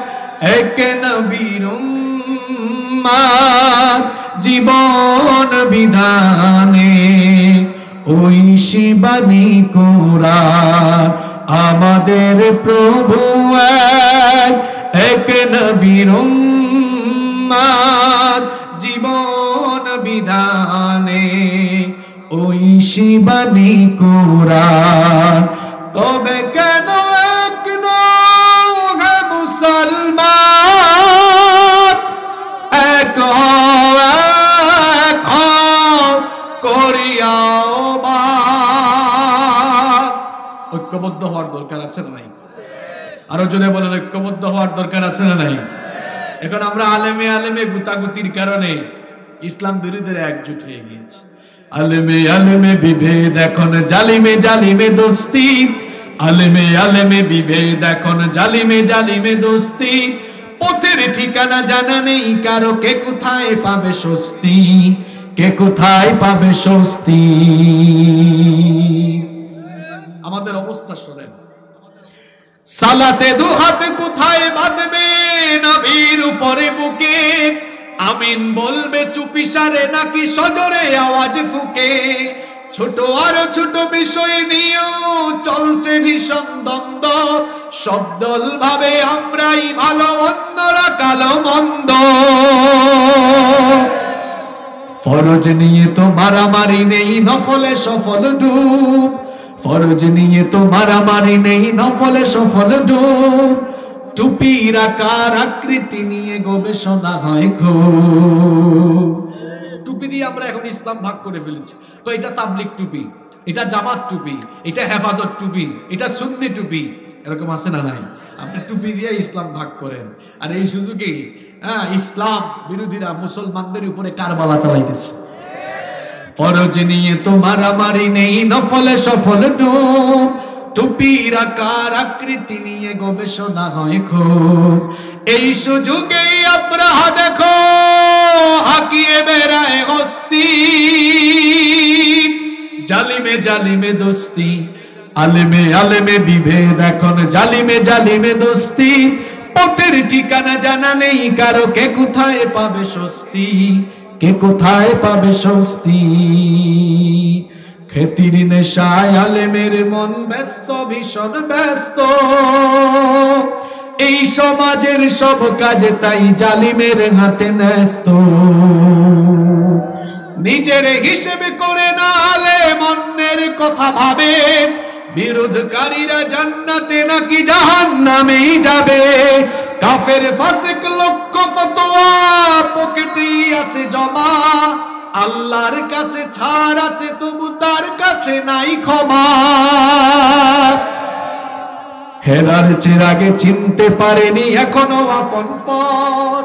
এক নবীর উম্মত, জীবন বিধানে ওই শিবানী কোরআন। আমাদের প্রভু এক, এক নবীর উম্মত, জীবন বিধানে ওই শিবানী কোরআন। তবে কেন এক নও হে মুসলমান, এক করিয়াও বান। ঐক্যবদ্ধ হওয়ার দরকার আছে না নাই? আরো জোরে বলেন, ঐক্যবদ্ধ হওয়ার দরকার আছে না নাই? এখন আমরা আলেমে আলেমে গুতাগুতির কারণে ইসলাম বিরোধীরা একজোট হয়ে গিয়েছে। আলেমে আলেমে বিভেদ এখন জালিমে জালিমে দোস্তি, আলেমে আলেমে বিভেদ এখন জালিমে জালিমে দোস্তি, পথের ঠিকানা জানা নেই কারো, কে কোথায় পাবে স্বস্তি, কে কোথায় পাবে স্বস্তি। আমাদের অবস্থা শোনেন, সালাতে দুহাত কোথায় বাঁধবে নবীর উপরে বুকে, আমিন বলবে চুপিসারে নাকি সজরে আওয়াজ ফুকে, ছোট আর ছোট বিষয় নিয়েও চলছে ভীষণ দ্বন্দ্ব, সব দল ভাবে আমরাই ভালো অন্যরা কালো মন্দ, ফরজ নিয়ে তো মারামারি নেই নফলে সফল ডুব, ফরজ নিয়ে তো মারামারি নেই নফলে সফল ডুব, টুপির আকার আকৃতি নিয়ে গবেষণা হয় খুব। টুপি দিয়ে আমরা এখন ইসলাম ভাগ করে ফেলেছি, তো এটা তাবলিগ টুপি, এটা জামাত টুপি, এটা হেফাজত টুপি, এটা সুন্নি টুপি, এরকম আছে না নাই? আপনি টুপি দিয়ে ইসলাম ভাগ করেন, আর এই সুযোগে ইসলাম বিরোধীরা মুসলমানদের উপরে কারবালা চালাইতেছে। ফরজ নিয়ে তো মারামারি নেই নফলে সফল ডুব, টুপির আকার আকৃতি নিয়ে গবেষণা হয় খুব, এই সুযোগে আব্রাহা দেখো হাকিয়ে বেড়ায় হস্তি, জালিমে জালিমে দোস্তি, আলেমে আলেমে বিভেদ এখন জালিমে জালিমে দোস্তি, পথের ঠিকানা জানা নেই কারো, কে কোথায় পাবে স্বস্তি, কে কোথায় পাবে স্বস্তি। খেতির নেশায় আলেমের মন ব্যস্ত ভীষণ ব্যস্ত, এই সমাজের সব কাজে তাই জালিমের হাতে ন্যস্ত, নিজের হিসেবে করে না আলেম অন্যের কথা ভাবে, বিরোধকারীরা জান্নাতে নাকি জাহান্নামেই যাবে, কাফের ফাসিক লক্ষ ফতোয়া পকেটেই আছে জমা, আল্লাহর কাছে ছাড় আছে তবু তার কাছে নাই ক্ষমা, হেরার চিরাগে চিনতে পারেনি এখনো আপন পর,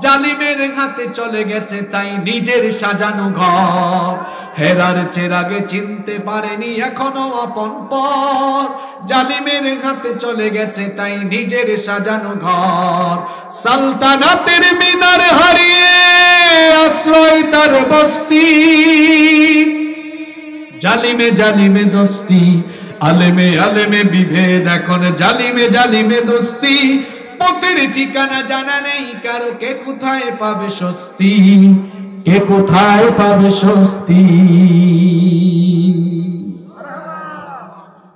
জালিমের হাতে চলে গেছে তাই নিজের সাজানো ঘর, হেরার চিরাগে চিনতে পারেনি এখনো আপন পর, জালিমের হাতে চলে গেছে তাই নিজের সাজানো ঘর, সালতানাতের মিনার হারিয়ে আশ্রয় তার বস্তি, জালিমে জালিমে দোস্তি, আলেমে আলেমে বিভেদ এখন জালিমে জালিমে দোস্তি, পথের ঠিকানা জানা নেই কারো, কে কোথায় পাবে স্বস্তি, কে কোথায় পাবে স্বস্তি।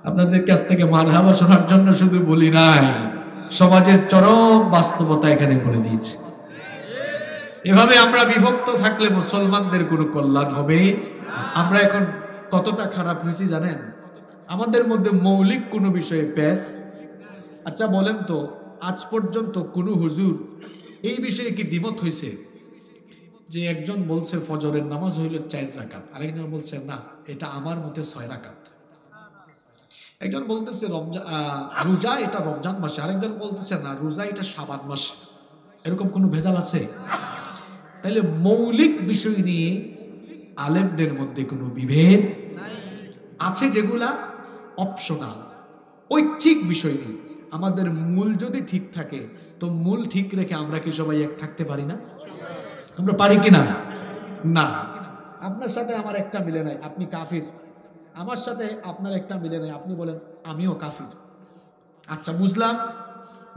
আপনাদের কাছ থেকে মারহাবা শোনার জন্য শুধু বলি নাই, সমাজের চরম বাস্তবতা এখানে বলে দিয়েছে। এভাবে আমরা বিভক্ত থাকলে মুসলমানদের কোনো কল্যাণ হবে। আমরা এখন কতটা খারাপ হয়েছি জানেন? আমাদের মধ্যে মৌলিক কোনো বিষয়ে প্যাস। আচ্ছা বলেন তো, আজ পর্যন্ত কোনো হুজুর এই বিষয়ে কি দ্বিমত হয়েছে যে একজন বলছে ফজরের নামাজ হইল 4 রাকাত, আরেকজন বলছে না এটা আমার মতে 6 রাকাত, একজন বলতেছে রোজা এটা রমজান মাসে, আরেকজন বলতেছে না রোজা এটা শাবান মাসে, এরকম কোনো ভেজাল আছে? তাহলে মৌলিক বিষয় নিয়ে আলেমদের মধ্যে কোনো বিভেদ আছে, যেগুলা অপশনাল ঐচ্ছিক বিষয় নিয়ে। আমাদের মূল যদি ঠিক থাকে তো মূল ঠিক রেখে আমরা কি সবাই এক থাকতে পারি না? আমরা পারি কি না? না, আপনার সাথে আমার একটা মিলে নাই, আপনি কাফির, আমার সাথে আপনার একটা মিলে নাই, আপনি বলেন আমিও কাফির। আচ্ছা বুঝলাম,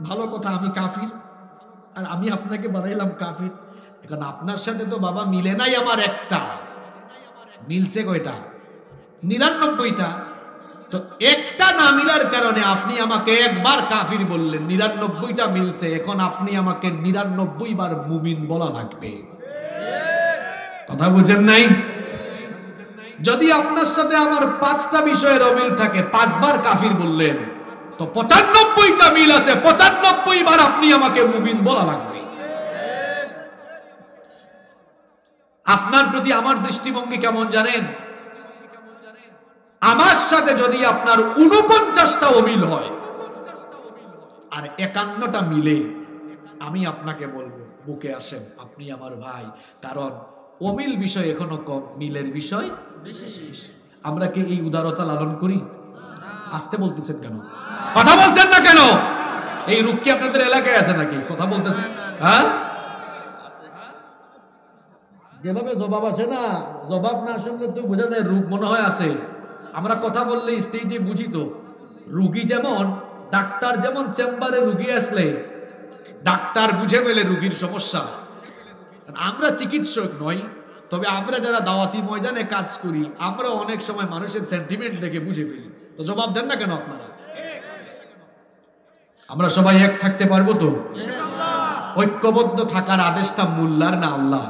ভালো কথা, আমি কাফির আর আমি আপনাকে বানাইলাম কাফির। এখন আপনার সাথে তো বাবা মিলে নাই আমার একটা, মিলছে কয়টা? 99টা। তো একটা না মিলার কারণে আপনি আমাকে একবার কাফির বললেন, 99টা মিলছে, এখন আপনি আমাকে 99 বার মুমিন বলা লাগবে। কথা বুঝেন নাই? যদি আপনার সাথে আমার 5টা বিষয়ের অমিল থাকে, 5 বার কাফির বললেন, তো 95টা মিল আছে, 95 বার আপনি আমাকে মুমিন বলা লাগবে। আপনার প্রতি আমার দৃষ্টিভঙ্গি কেমন জানেন? আমার সাথে যদি আপনার 49টা অমিল হয় আর 51টা মিলে, আমি আপনাকে বলবো বুকে আসেন, আপনি আমার ভাই, কারণ অমিল বিষয় এখনো কম, মিলের বিষয় বেশি। আমরা কি এই উদারতা লালন করি? আসতে বলতেছেন কেন? কথা বলছেন না কেন? এই রূপ কি আপনাদের এলাকায় আছে নাকি? কথা বলতেছেন, হ্যাঁ? যেভাবে জবাব আসে না, জবাব না শুনলে তো বোঝা যায় রূপ মনে হয় আছে। আমরা কথা বললে স্টেজে বুঝি তো। রুগী যেমন, ডাক্তার যেমন চেম্বারে রুগী আসলে ডাক্তার বুঝে ফেলে রুগীর সমস্যা। আমরা চিকিৎসক নই, তবে আমরা যারা দাওয়াতি ময়দানে কাজ করি আমরা অনেক সময় মানুষের সেন্টিমেন্ট দেখে বুঝে ফেলি। তো জবাব দেন না কেন আপনারা? আমরা সবাই এক থাকতে পারবো তো? ঐক্যবদ্ধ থাকার আদেশটা মোল্লার না আল্লাহ?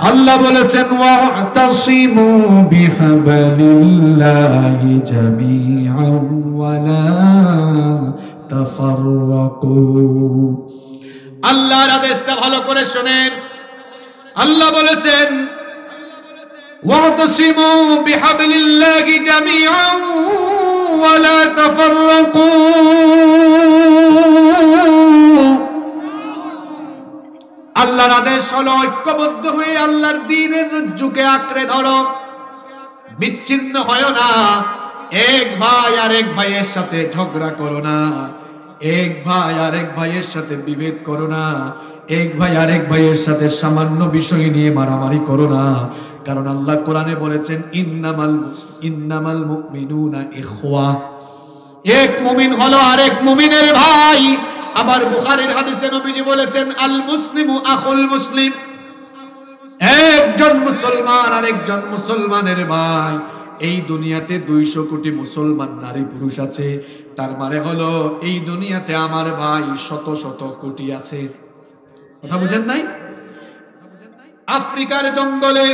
আল্লাহ বলেছেন ওয়াতাসিমু বিহাবলিল্লাহি জামিআন ওয়ালা তাফাররাকু। আল্লাহর আদেশটা ভালো করে শুনেন। আল্লাহ বলেছেন ওয়াতাসিমু বিহাবলিল্লাহি জামিআন ওয়ালা তাফাররাকু। আল্লাহর আদেশ হলো ঐক্যবদ্ধ হয়ে আল্লাহর দ্বীনের রজ্জুকে আঁকড়ে ধরো, বিচ্ছিন্ন হয় না। এক ভাই আরেক ভাইয়ের সাথে ঝগড়া করো না, এক ভাই আরেক ভাইয়ের সাথে বিভেদ করো না, এক ভাই আরেক ভাইয়ের সাথে সামান্য বিষয় নিয়ে মারামারি করো না। কারণ আল্লাহ কোরআনে বলেছেন ইন্নামাল মুমিনুনা ইখওয়া, এক মুমিন হলো আরেক মুমিনের ভাই। আবার বুখারীর হাদিসে নবীজি বলেছেন আল মুসলিমু আখুল মুসলিম, একজন মুসলমান আরেকজন মুসলমানের ভাই। এই দুনিয়াতে 200 কোটি মুসলমান নারী পুরুষ আছে, তার মানে হলো এই দুনিয়াতে আমার ভাই শত শত কোটি আছে। কথা বুঝেন নাই? আফ্রিকার জঙ্গলে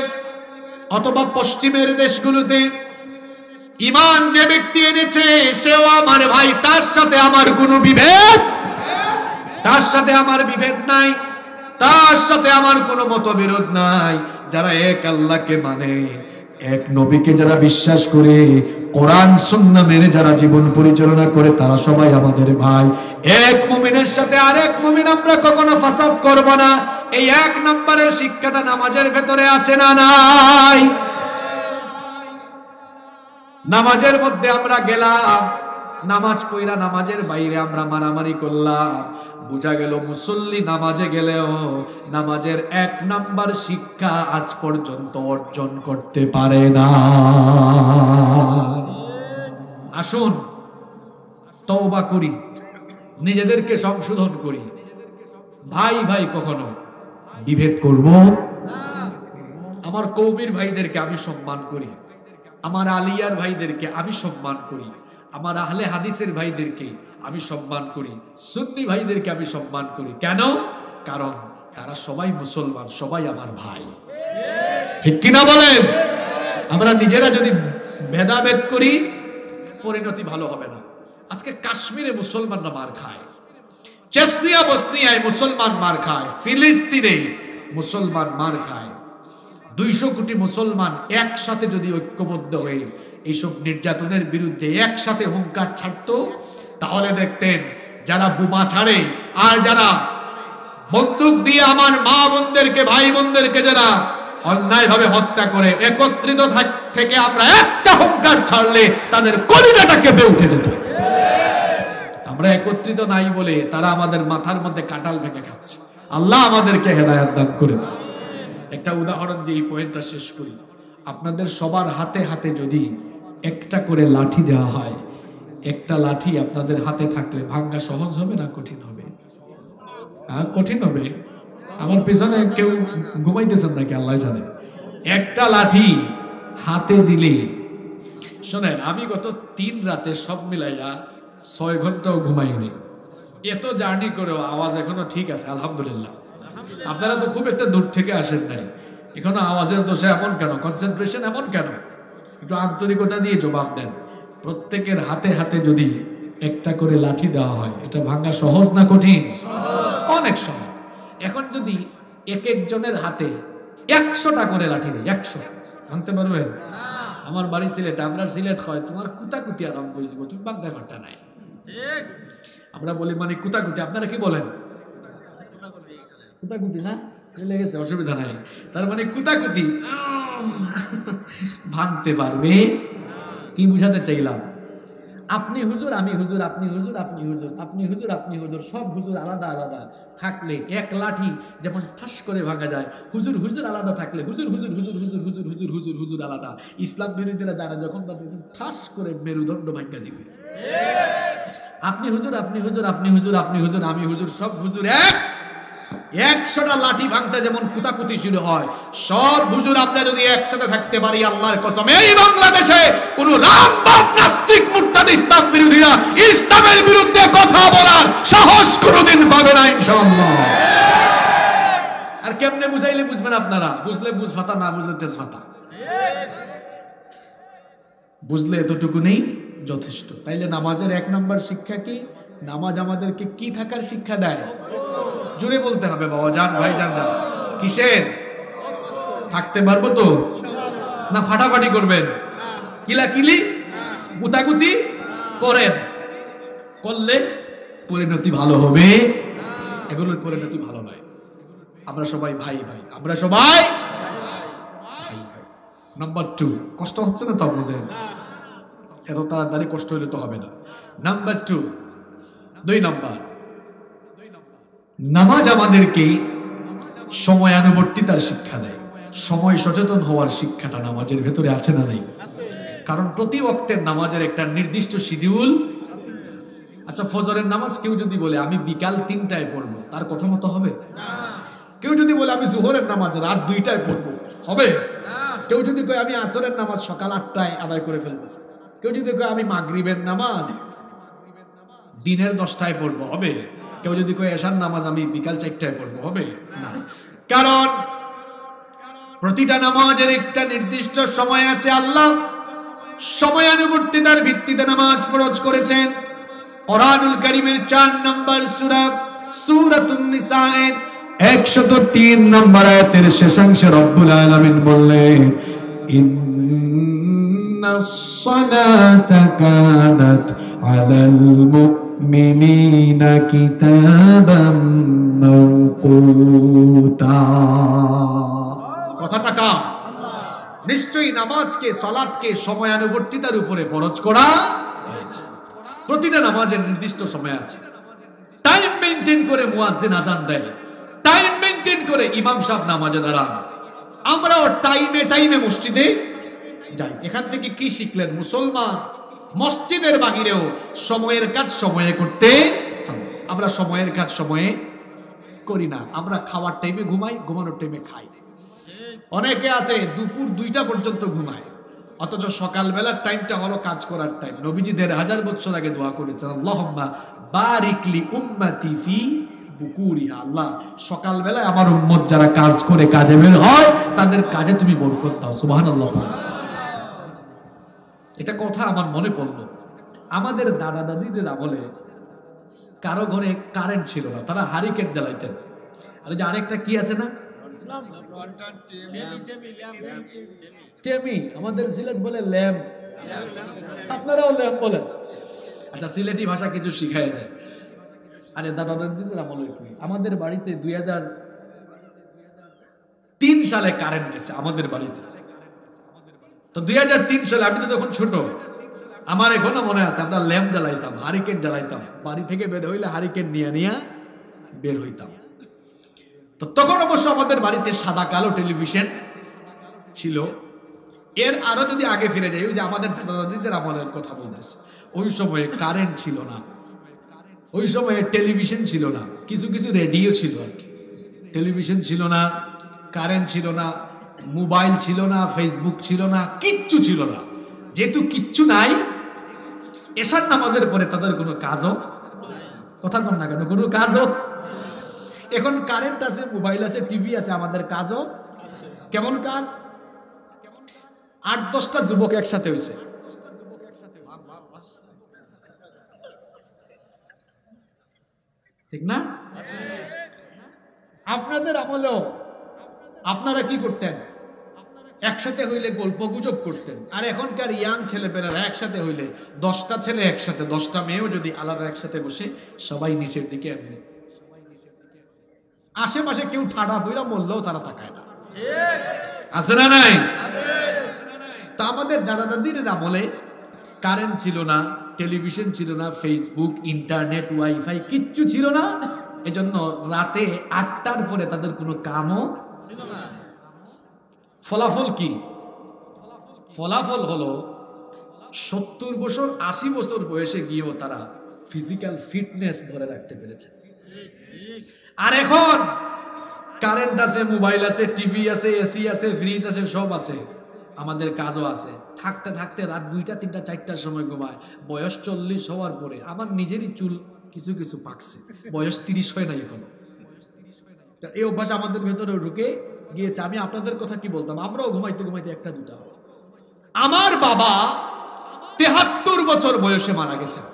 অথবা পশ্চিমের দেশগুলোতে ঈমান যে ব্যক্তি এনেছে সেও আমার ভাই, তার সাথে আমার কোনো বিভেদ, তার সাথে আমার বিভেদ নাই, তার সাথে আমার কোনো মতবিরোধ নাই। যারা এক আল্লাহকে মানে, এক নবীকে যারা বিশ্বাস করে, কোরআন সুন্নাহ মেনে যারা জীবন পরিচালনা করে, তারা সবাই আমাদের ভাই। এক মুমিনের সাথে আরেক মুমিন আমরা কখনো ফাসাদ করব না। এই 1 নম্বরের শিক্ষাটা নামাজের ভেতরে আছে না নাই? নামাজের মধ্যে আমরা গেলাম, নামাজ পড়া নামাজের বাইরে আমরা মারামারি করলাম, বোঝা গেল মুসল্লি নামাজে গেলেও নামাজের 1 নাম্বার শিক্ষা আজ পর্যন্ত অর্জন করতে পারে না। আসুন তওবা করি, নিজেদেরকে সংশোধন করি। ভাই ভাই কখনো বিভেদ করব না। আমার কওমির ভাইদেরকে আমি সম্মান করি, আমার আলিয়ার ভাইদেরকে আমি সম্মান করি, আমার আহলে হাদিসের ভাইদেরকে আমি সম্মান করি, সুন্নি ভাইদেরকে আমি সম্মান করি। কেন? কারণ তারা সবাই মুসলমান, সবাই আমার ভাই। ঠিক কিনা বলেন? আমরা নিজেরা যদি ভেদাভেদ করি পরিণতি ভালো হবে না। আজকে কাশ্মীরে মুসলমানরা মার খায়, চেচনিয়া বসনিয়ায় মুসলমান মার খায়, ফিলিস্তিনে মুসলমান মার খায়। 200 কোটি মুসলমান একসাথে যদি ঐক্যবদ্ধ হয়ে এইসব নির্যাতনের বিরুদ্ধে একসাথে হুঙ্কার ছাড়তো, তাহলে দেখতেন যারা বোমা ছাড়ে আর যারা বন্দুক দিয়ে আমার মা বোনদেরকে, ভাই বোনদেরকে যারা অন্যায়ভাবে হত্যা করে, একত্রিত থেকে আমরা একটা হুঙ্কার ছাড়লে তাদের কলিজাটা কেঁপে উঠে যেত। আমরা একত্রিত নাই বলে তারা আমাদের মাথার মধ্যে কাঁঠাল ভেঙে খাচ্ছে। আল্লাহ আমাদেরকে হেদায়েত দান করুন। একটা উদাহরণ দিয়ে এই পয়েন্টটা শেষ করি। আপনাদের সবার হাতে হাতে যদি একটা করে লাঠি দেওয়া হয়, একটা লাঠি আপনাদের হাতে থাকলে ভাঙ্গা সহজ হবে না কঠিন হবে? হ্যাঁ, কঠিন হবে। আমার পেছনে কেউ ঘুমাইতেছেন নাকি আল্লাহ জানে। একটা লাঠি হাতে দিলে, শোনেন, আমি গত 3 রাতে সব মিলাইয়া 6 ঘন্টাও ঘুমাইনি। এত জার্নি করেও আওয়াজ এখনো ঠিক আছে, আলহামদুলিল্লাহ। আপনারা তো খুব একটা দূর থেকে আসেন নাই, এখনো আওয়াজের দোষে এমন কেন, কনসেন্ট্রেশন এমন কেন? একটু আন্তরিকতা দিয়ে জবাব দেন। প্রত্যেকের হাতে হাতে যদি একটা করে লাঠি দেওয়া হয়, এটা ভাঙা সহজ না কঠিন? অনেক সহজ। এখন যদি এক একজনের হাতে 100টা করে লাঠি দেয়, 100 ভাঙতে পারবেন? আমার বাড়ি সিলেট, আমরা সিলেট হয় তোমার কুতাকুতি আরম্ভ হয়ে যাবো, তুমি বাগদা ঘরটা নাই। আমরা বলি মানে কুতাকুতি, আপনারা কি বলেন? কুতাকুতি না? লেগেছে, অসুবিধা নাই। তার মানে কুতাকুতি ভাঙতে পারবে। কি বুঝাতে চাইলাম? আপনি হুজুর, আমি হুজুর, আপনি হুজুর, আপনি হুজুর, আপনি হুজুর, আপনি হুজুর, সব হুজুর আলাদা আলাদা থাকলে এক লাঠি যেমন ঠাস করে ভাঙা যায়, হুজুর হুজুর আলাদা থাকলে হুজুর হুজুর হুজুর হুজুর হুজুর হুজুর হুজুর হুজুর আলাদা। ইসলাম বিরোধীরা যারা যখন ঠাস করে মেরুদণ্ড ভাঙা দিবে। আপনি হুজুর, আপনি হুজুর, আপনি হুজুর, আপনি হুজুর, আমি হুজুর, সব হুজুর এক। 100টা লাঠি ভাঙতে যেমন কুতাকুতি শুরু হয়, সব হুজুর আমরা যদি একসাথে থাকতে পারি, আল্লাহর কসম এই বাংলাদেশে কোন রামবাম নাস্তিক মুরতাদ ইসলাম বিরোধীরা ইসলামের বিরুদ্ধে কথা বলার সাহস কোনোদিন পাবে না ইনশাআল্লাহ। আর কেমনে বুঝাইলে বুঝবেন আপনারা? বুঝলে বুঝফাতা, না বুঝলে তেজপাতা। বুঝলে এতটুকু নেই যথেষ্ট। তাইলে নামাজের 1 নম্বর শিক্ষা কি? নামাজ আমাদেরকে কি থাকার শিক্ষা দেয়? জোরে বলতে হবে বাবা জান, ভাই জানরা। কিসের? থাকতে পারবো তো? না ফাটাফাটি করবেন? কিলাকিলি গুতাগুতি করেন, করলে পরিণতি ভালো হবে? এগুলোর পরিণতি ভালো নয়। আমরা সবাই ভাই ভাই, আমরা সবাই ভাই ভাই। নাম্বার 2, কষ্ট হচ্ছে না তো আপনাদের? এত তাড়াতাড়ি কষ্ট হলে তো হবে না। নাম্বার 2, 2 নাম্বার, নামাজ আমাদেরকে সময়ানুবর্তিতার শিক্ষা দেয়। সময় সচেতন হওয়ার শিক্ষাটা নামাজের ভেতরে আছে না নাই? কারণ প্রতি ওয়াক্তের নামাজের একটা নির্দিষ্ট শিডিউল। আচ্ছা, ফজরের নামাজ কেউ যদি বলে আমি বিকাল 3টায় পড়বো, তার কথা মতো হবে? কেউ যদি বলে আমি জোহরের নামাজ রাত 2টায় পড়বো, হবে? কেউ যদি কয় আমি আসরের নামাজ সকাল 8টায় আদায় করে ফেলবো, কেউ যদি কয় আমি মাগরিবের নামাজ দিনের 10টায় পড়বো, হবে? কেউ যদি কয় এশার নামাজ আমি বিকাল 4টায় পড়বো, হবে না। কারণ প্রতিটা নামাজের একটা নির্দিষ্ট সময় আছে। আল্লাহ সময়ানুবর্তিতার ভিত্তিতে নামাজ ফরজ করেছেন। কোরআনুল কারীমের 4 নম্বর সূরা সূরাতুন নিসায়ের 103 নম্বর আয়াতের শেষাংশে রব্বুল আলামিন বললেন, ইন্নাস সালাতা কানাত আলাল মুমিনিনা কিতাবাম মাওকুতা। কথাটা কা? নিশ্চয়ই নামাজকে, সালাতকে সময়ানুবর্তিতার উপরে ফরজ করা হয়েছে। প্রতিটা নামাজের নির্দিষ্ট সময় আছে। টাইম মেইনটেইন করে মুয়াজ্জিন আযান দেয়, টাইম মেইনটেইন করে ইমাম সাহেব নামাজে দাঁড়ান। আমরাও টাইমে টাইমে মসজিদে যাই। এখান থেকে কি শিখলেন? মুসলমান মসজিদের বাহিরেও সময়ের কাজ সময়ে করতে হবে। আমরা সময়ের কাজ সময়ে করি না। আমরা খাওয়ার টাইমে ঘুমাই, ঘুমানোর টাইমে খাই। অনেকে আছে দুপুর 2টা পর্যন্ত ঘুমায়, অথচ সকালবেলার টাইমটা হলো কাজ করার টাইম। নবীজি 1500 বছর আগে দোয়া করেছেন, আল্লাহুম্মা বারিক লি উম্মতি ফি বুকুরিহা। আল্লাহ সকালবেলায় আমার উম্মত যারা কাজ করে, কাজে বের হয়, তাদের কাজে তুমি বরকত দাও। সুবহানাল্লাহ। এটা কথা আমার মনে পড়লো, আমাদের দাদা দাদিদের আমলে কারো ঘরে কারেন্ট ছিল না, তারা হারিকেন জ্বালাইতেন। আর যে আরেকটা কি আছে না, টেমি, আমাদের সিলেট বলে ল্যাম্প, আপনারাও ল্যাম্প বলেন। আচ্ছা, সিলেটি ভাষা কিছু শিখায় যায়। আরে দাদা দাদিদের আমলে কি, আমাদের বাড়িতে 2003 সালে কারেন্ট গেছে আমাদের বাড়িতে। তো 2003 সালে আমি তো তখন ছোট, আমার এখনো মনে আছে আমরা ল্যাম্প জ্বালাইতাম, হারিকেন জ্বালাইতাম। বাড়ি থেকে বের হইলে হারিকেন নিয়ে নিয়ে বের হইতাম। তো তখন অবশ্য আমাদের বাড়িতে সাদা কালো টেলিভিশন ছিল। এর আরো যদি আগে ফিরে যাই, ওই যে আমাদের দাদা দাদিদের আমলের কথা বলতেছে, ওই সময়ে কারেন্ট ছিল না, ওই সময়ে টেলিভিশন ছিল না, কিছু কিছু রেডিও ছিল আর কি। টেলিভিশন ছিল না, কারেন্ট ছিল না, মোবাইল ছিল না, ফেসবুক ছিল না, কিচ্ছু ছিল না। যেহেতু কিচ্ছু নাই, এশার নামাজের পরে তাদের কোনো কাজও, কথা কম না কেন, কোনো কাজও। এখন কারেন্ট আছে, মোবাইল আছে, টিভি আছে, আমাদের কাজও। কেমন কাজ? 8-10টা যুবক একসাথে হয়েছে, ঠিক না? আপনাদের আমলেও আপনারা কি করতেন? একসাথে হইলে গল্প গুজব করতেন। আর এখনকার ইয়াং ছেলেপেলেরা একসাথে হইলে 10টা ছেলে একসাথে, 10টা মেয়েও যদি আলাদা একসাথে বসে, সবাই নিচের দিকে এমনি। আশেপাশে কেউ ঠাডা বইরা মরলেও তারা তাকায় না, আছে না নাই? তা আমাদের দাদা দাদির আমলে কারেন্ট ছিল না, টেলিভিশন ছিল না, ফেসবুক, ইন্টারনেট, ওয়াইফাই কিচ্ছু ছিল না। এজন্য রাতে 8টার পরে তাদের কোনো কামও ছিল না। ফলাফল কি? ফলাফল হলো 70 বছর 80 বছর বয়সে গিয়েও তারা ফিজিক্যাল ফিটনেস ধরে রাখতে পেরেছে। আর এখন কারেন্ট আছে, মোবাইল আছে, টিভি আছে, এসি আছে, ফ্রিজ আছে, সব আছে, আমাদের কাজও আছে, থাকতে থাকতে রাত 2টা 3টা 4টার সময় ঘুমায়। বয়স 40 হওয়ার পরে আমার নিজেরই চুল কিছু কিছু পাকছে, বয়স 30 হয় নাই এখনো। এই অভ্যাস আমাদের ভেতরে ঢুকে গিয়েছে। আমি আপনাদের কথা কি বলতাম, আমরাও ঘুমাইতে ঘুমাইতে 1টা 2টা। আমার বাবা 73 বছর বয়সে মারা গেছেন।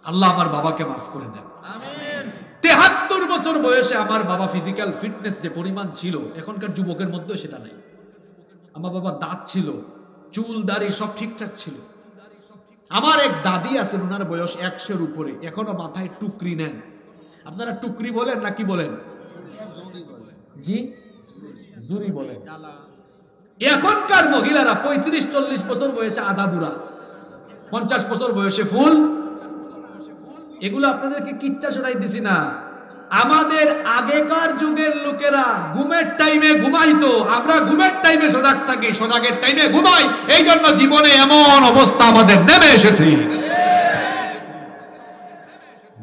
আল্লাহ আমার বাবাকে মাফ করে দেন, আমিন। 73 বছর বয়সে আমার বাবা ফিজিক্যাল ফিটনেস যে পরিমাণ ছিল এখনকার যুবকের মধ্যে সেটা নাই। আমার বাবা দাঁত ছিল, চুল দাড়ি সব ঠিকঠাক ছিল। আমার এক দাদি আছেন, ওনার বয়স 100-এর উপরে, এখনো মাথায় টুকরি নেন। আপনারা টুকরি বলেন নাকি বলেন? জি, জুরি বলেন। এখনকার মহিলারা 35-40 বছর বয়সে আধা বুড়া, 50 বছর বয়সে ফুল। এগুলো আপনাদেরকে কিচ্ছা শোনাই দিছি না। আমাদের আগেকার যুগের লোকেরা ঘুমের টাইমে ঘুমাইতো, আমরা ঘুমের টাইমে সজাগ থাকি, সজাগের টাইমে ঘুমাই। এই জন্য জীবনে এমন অবস্থা আমাদের নেমে এসেছে।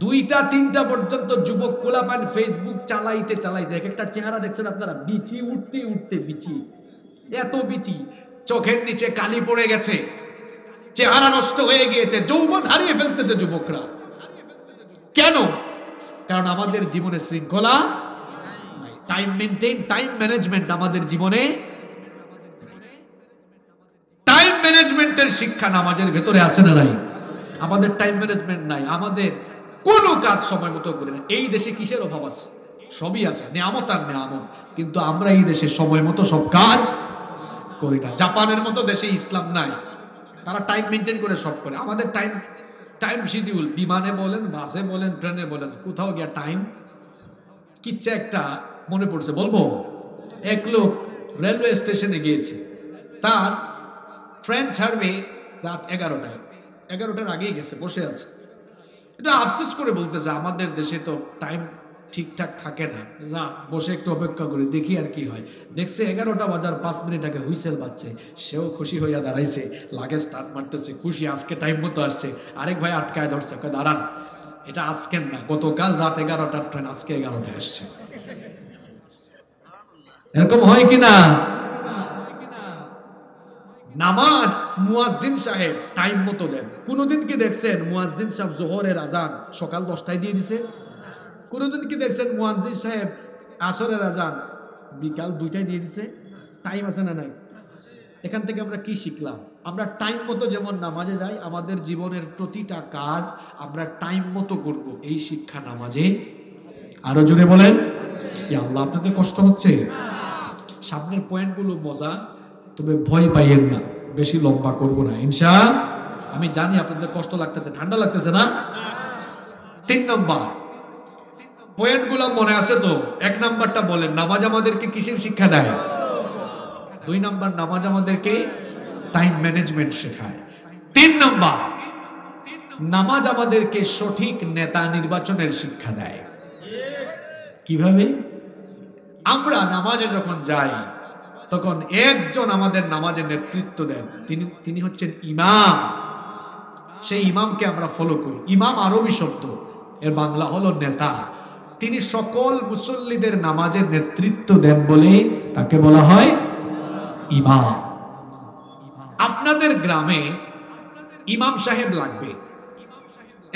2টা 3টা পর্যন্ত যুবক পোলাপান ফেসবুক চালাইতে চালাইতে এক একটা চেহারা দেখছেন আপনারা, বিচি উঠতে উঠতে বিচি, এত বিচি, চোখের নিচে কালি পড়ে গেছে, চেহারা নষ্ট হয়ে গিয়েছে, যৌবন হারিয়ে ফেলতেছে যুবকরা। কেন? কারণ আমাদের জীবনে শৃঙ্খলা, টাইম মেইনটেইন, টাইম ম্যানেজমেন্ট আমাদের জীবনে, টাইম ম্যানেজমেন্টের শিক্ষা নামাজের ভেতরে আছে না নাই? আমাদের টাইম ম্যানেজমেন্ট নাই, আমাদের কোনো কাজ সময় মতো করি না। এই দেশে কিসের অভাব আছে? সবই আছে, নেয়ামত আর নেয়ামত, কিন্তু আমরা এই দেশে সময় মতো সব কাজ করি না। জাপানের মতো দেশে ইসলাম নাই, তারা টাইম মেইনটেইন করে সব করে। আমাদের টাইম টাইম শিডিউল, বিমানে বলেন, বাসে বলেন, ট্রেনে বলেন, কোথাও গিয়া টাইম কিচ্ছা একটা মনে পড়ছে, বলবো। এক লোক রেলওয়ে স্টেশনে গিয়েছে, তার ট্রেন ছাড়বে রাত 11টায়, 11টার আগেই গেছে, বসে আছে। এটা আফসোস করে বলতেছে, আমাদের দেশে তো টাইম ঠিকঠাক থাকে না, যা বসে একটু অপেক্ষা করি, দেখি আর কি হয়। দেখছে 11টা বাজার 5 মিনিট আগে হুইসেল বাজছে, সেও খুশি হইয়া দাঁড়াইছে, লাগে স্টার্ট মারতেছে, খুশি, আজকে টাইম মতো আসছে। আরেক ভাই আটকায় ধরছে, দাঁড়ান, এটা আজকের না, গতকাল রাত 11টার ট্রেন, আজকে 11টায় আসছে। এরকম হয় কিনা? নামাজ মুয়াজ্জিন সাহেব টাইম মতো দেন। কোনদিন কি দেখছেন মুয়াজ্জিন সাহেব জোহরের আজান সকাল 10টায় দিয়ে দিছে? কোনদিন কি দেখছেন মুয়াজ্জিন সাহেব আসরের আজান বিকাল 2টায় দিয়ে দিছে? টাইম আছে না নাই? এখান থেকে আমরা কি শিখলাম? আমরা টাইম মতো যেমন নামাজে যাই, আমাদের জীবনের প্রতিটা কাজ আমরা টাইম মতো করব, এই শিক্ষা নামাজে। আরো জোরে বলেন, ইয়া আল্লাহ, আপনাদের কষ্ট হচ্ছে? সামনের পয়েন্টগুলো মজা, তবে ভয় পাইয়েন না, বেশি লম্বা করব না ইনশাআল্লাহ। আমি জানি আপনাদের কষ্ট লাগতেছে, ঠান্ডা লাগতেছে না? 3 নম্বর পয়েন্টগুলো মনে আছে তো? 1 নাম্বারটা বলেন, নামাজ আমাদেরকে কিসের শিক্ষা দেয়? 2 নাম্বার, নামাজ আমাদেরকে টাইম ম্যানেজমেন্ট শেখায়। 3 নাম্বার, নামাজ আমাদেরকে সঠিক নেতা নির্বাচনের শিক্ষা দেয়। কিভাবে? আমরা নামাজে যখন যাই তখন একজন আমাদের নামাজে নেতৃত্ব দেন, তিনি হচ্ছেন ইমাম। সেই ইমামকে আমরা ফলো করি। ইমাম আরবি শব্দ, এর বাংলা হলো নেতা। তিনি সকল মুসল্লিদের নামাজের নেতৃত্ব দেন বলে তাকে বলা হয় ইমাম। আপনাদের গ্রামে ইমাম সাহেব লাগবে।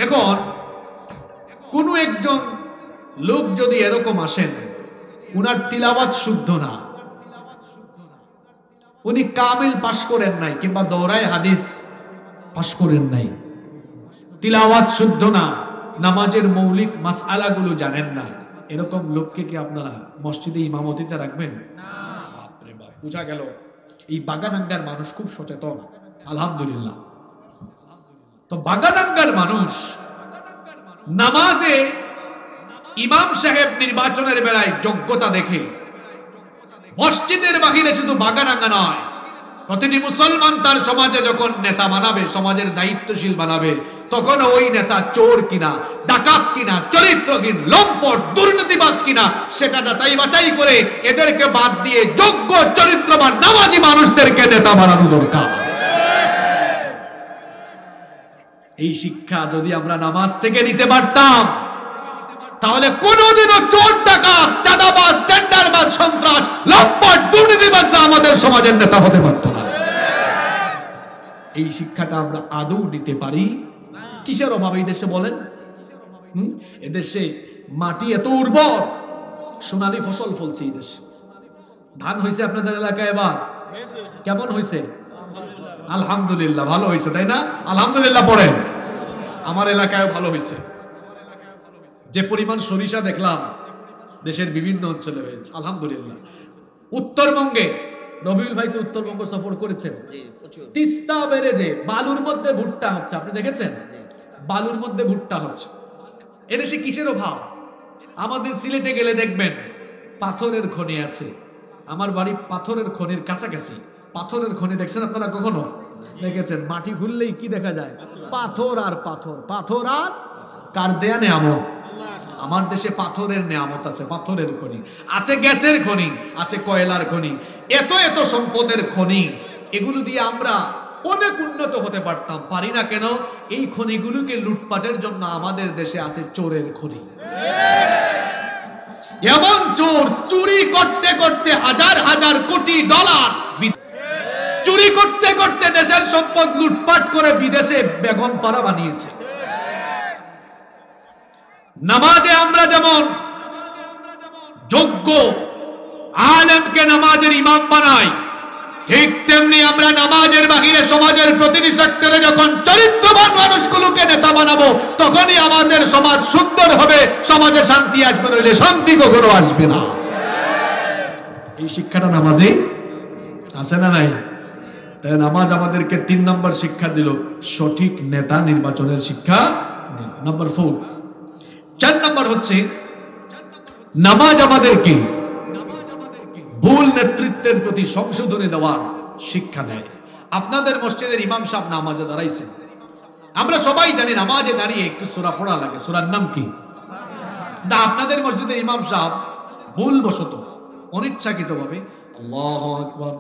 এখন কোনো একজন লোক যদি এরকম আসেন, উনার তিলাওয়াত শুদ্ধ না, উনি কামিল পাশ করেন নাই, কিংবা দৌরায় হাদিস পাশ করেন নাই, তিলাওয়াত শুদ্ধ না, নামাজের মৌলিক মাসআলাগুলো জানেন না, এরকম লোককে কি আপনারা মসজিদে ইমামতিতে রাখবেন? বাপরে বাপ, বুঝা গেল এই বাগানাঙ্গার মানুষ খুব সচেতন, আলহামদুলিল্লাহ। তো বাগানাঙ্গার মানুষ নামাজে ইমাম সাহেব নির্বাচনের বেলায় যোগ্যতা দেখে মসজিদের বাহিরে শুধু বাগানাঙ্গা নয়, প্রতিটি মুসলমান তার সমাজে যখন নেতা বানাবে, সমাজের দায়িত্বশীল বানাবে, তখন ওই নেতা চোর কিনা, ডাকাত কিনা, চরিত্রহীন, লম্পট, দুর্নীতিবাজ কিনা সেটা যাচাই বাছাই করে এদেরকে বাদ দিয়ে যোগ্য চরিত্রবান নামাজি মানুষদেরকে নেতা বানানো দরকার। এই শিক্ষা যদি আমরা নামাজ থেকে নিতে পারতাম, তাহলে কোনদিনও চোর, ডাকাত, চাঁদাবাজ, টেন্ডারবাজ, সন্ত্রাস, লম্পট, দুর্নীতিবাজরা আমাদের সমাজের নেতা হতে পারত না। এই শিক্ষাটা আমরা আদৌ নিতে পারি? কিসের অভাব এই দেশে বলেন? এদেশে মাটি এত উর্বর, সোনালী ফসল ফলছে। এই দেশে ধান হয়েছে আপনাদের এলাকায় এবার কেমন হয়েছে? আলহামদুলিল্লাহ, ভালো হয়েছে, তাই না? আলহামদুলিল্লাহ পড়েন। আমার এলাকায় ভালো হয়েছে। যে পরিমাণ সরিষা দেখলাম দেশের বিভিন্ন অঞ্চলে হয়েছে, আলহামদুলিল্লাহ। উত্তরবঙ্গে, রবিউল ভাই তো উত্তরবঙ্গ সফর করেছেন, তিস্তা ব্যারেজে বালুর মধ্যে ভুট্টা হচ্ছে, আপনি দেখেছেন? বালুর মধ্যে ভুট্টা হচ্ছে। এদেশে কিসের অভাব? আমাদের সিলেটে গেলে দেখবেন পাথরের খনি আছে। আমার বাড়ি পাথরের খনির কাছাকাছি। পাথরের খনি দেখছেন আপনারা কখনো? দেখেছেন? মাটি খুললেই কি দেখা যায়? পাথর আর পাথর, পাথর আর কার দেয়া নেয়ামত। আমার দেশে পাথরের নেয়ামত আছে, পাথরের খনি আছে, গ্যাসের খনি আছে, কয়লার খনি, এত এত সম্পদের খনি। এগুলো দিয়ে আমরা অনেক উন্নত হতে পারতাম, পারি না কেন? এই খনিগুলোকে লুটপাটের জন্য আমাদের দেশে আছে চোরের খনি। এমন চোর চুরি করতে করতে হাজার হাজার কোটি ডলার চুরি করতে করতে দেশের সম্পদ লুটপাট করে বিদেশে বেগম পাড়া বানিয়েছে। নামাজে আমরা যেমন যোগ্য আলেমকে নামাজের ইমাম বানাই, ঠিক তেমনি আমরা নামাজের বাহিরে সমাজের প্রতিটি সেক্টরে যখন চরিত্রবান মানুষগুলোকে নেতা বানাবো, তখনই আমাদের সমাজ সুন্দর হবে, সমাজে শান্তি আসবে, নইলে শান্তি কখনো আসবে না। এই শিক্ষাটা নামাজে আছে না নাই? তাই নামাজ আমাদেরকে 3 নম্বর শিক্ষা দিল, সঠিক নেতা নির্বাচনের শিক্ষা দিল। নাম্বার 4, 4 নম্বর হচ্ছে নামাজ আমাদেরকে ভুল নেতৃত্বের প্রতি সংশোধনে দেওয়ার শিক্ষা দেয়। আপনাদের মসজিদের ইমাম সাহেব নামাজে দাঁড়াইছেন, আমরা সবাই জানি নামাজে দাঁড়িয়ে একটু সূরা পড়া লাগে। সূরার নাম কি? দা আপনাদের মসজিদের ইমাম সাহেব ভুলবশত, অনিচ্ছাকৃতভাবে আল্লাহু আকবার,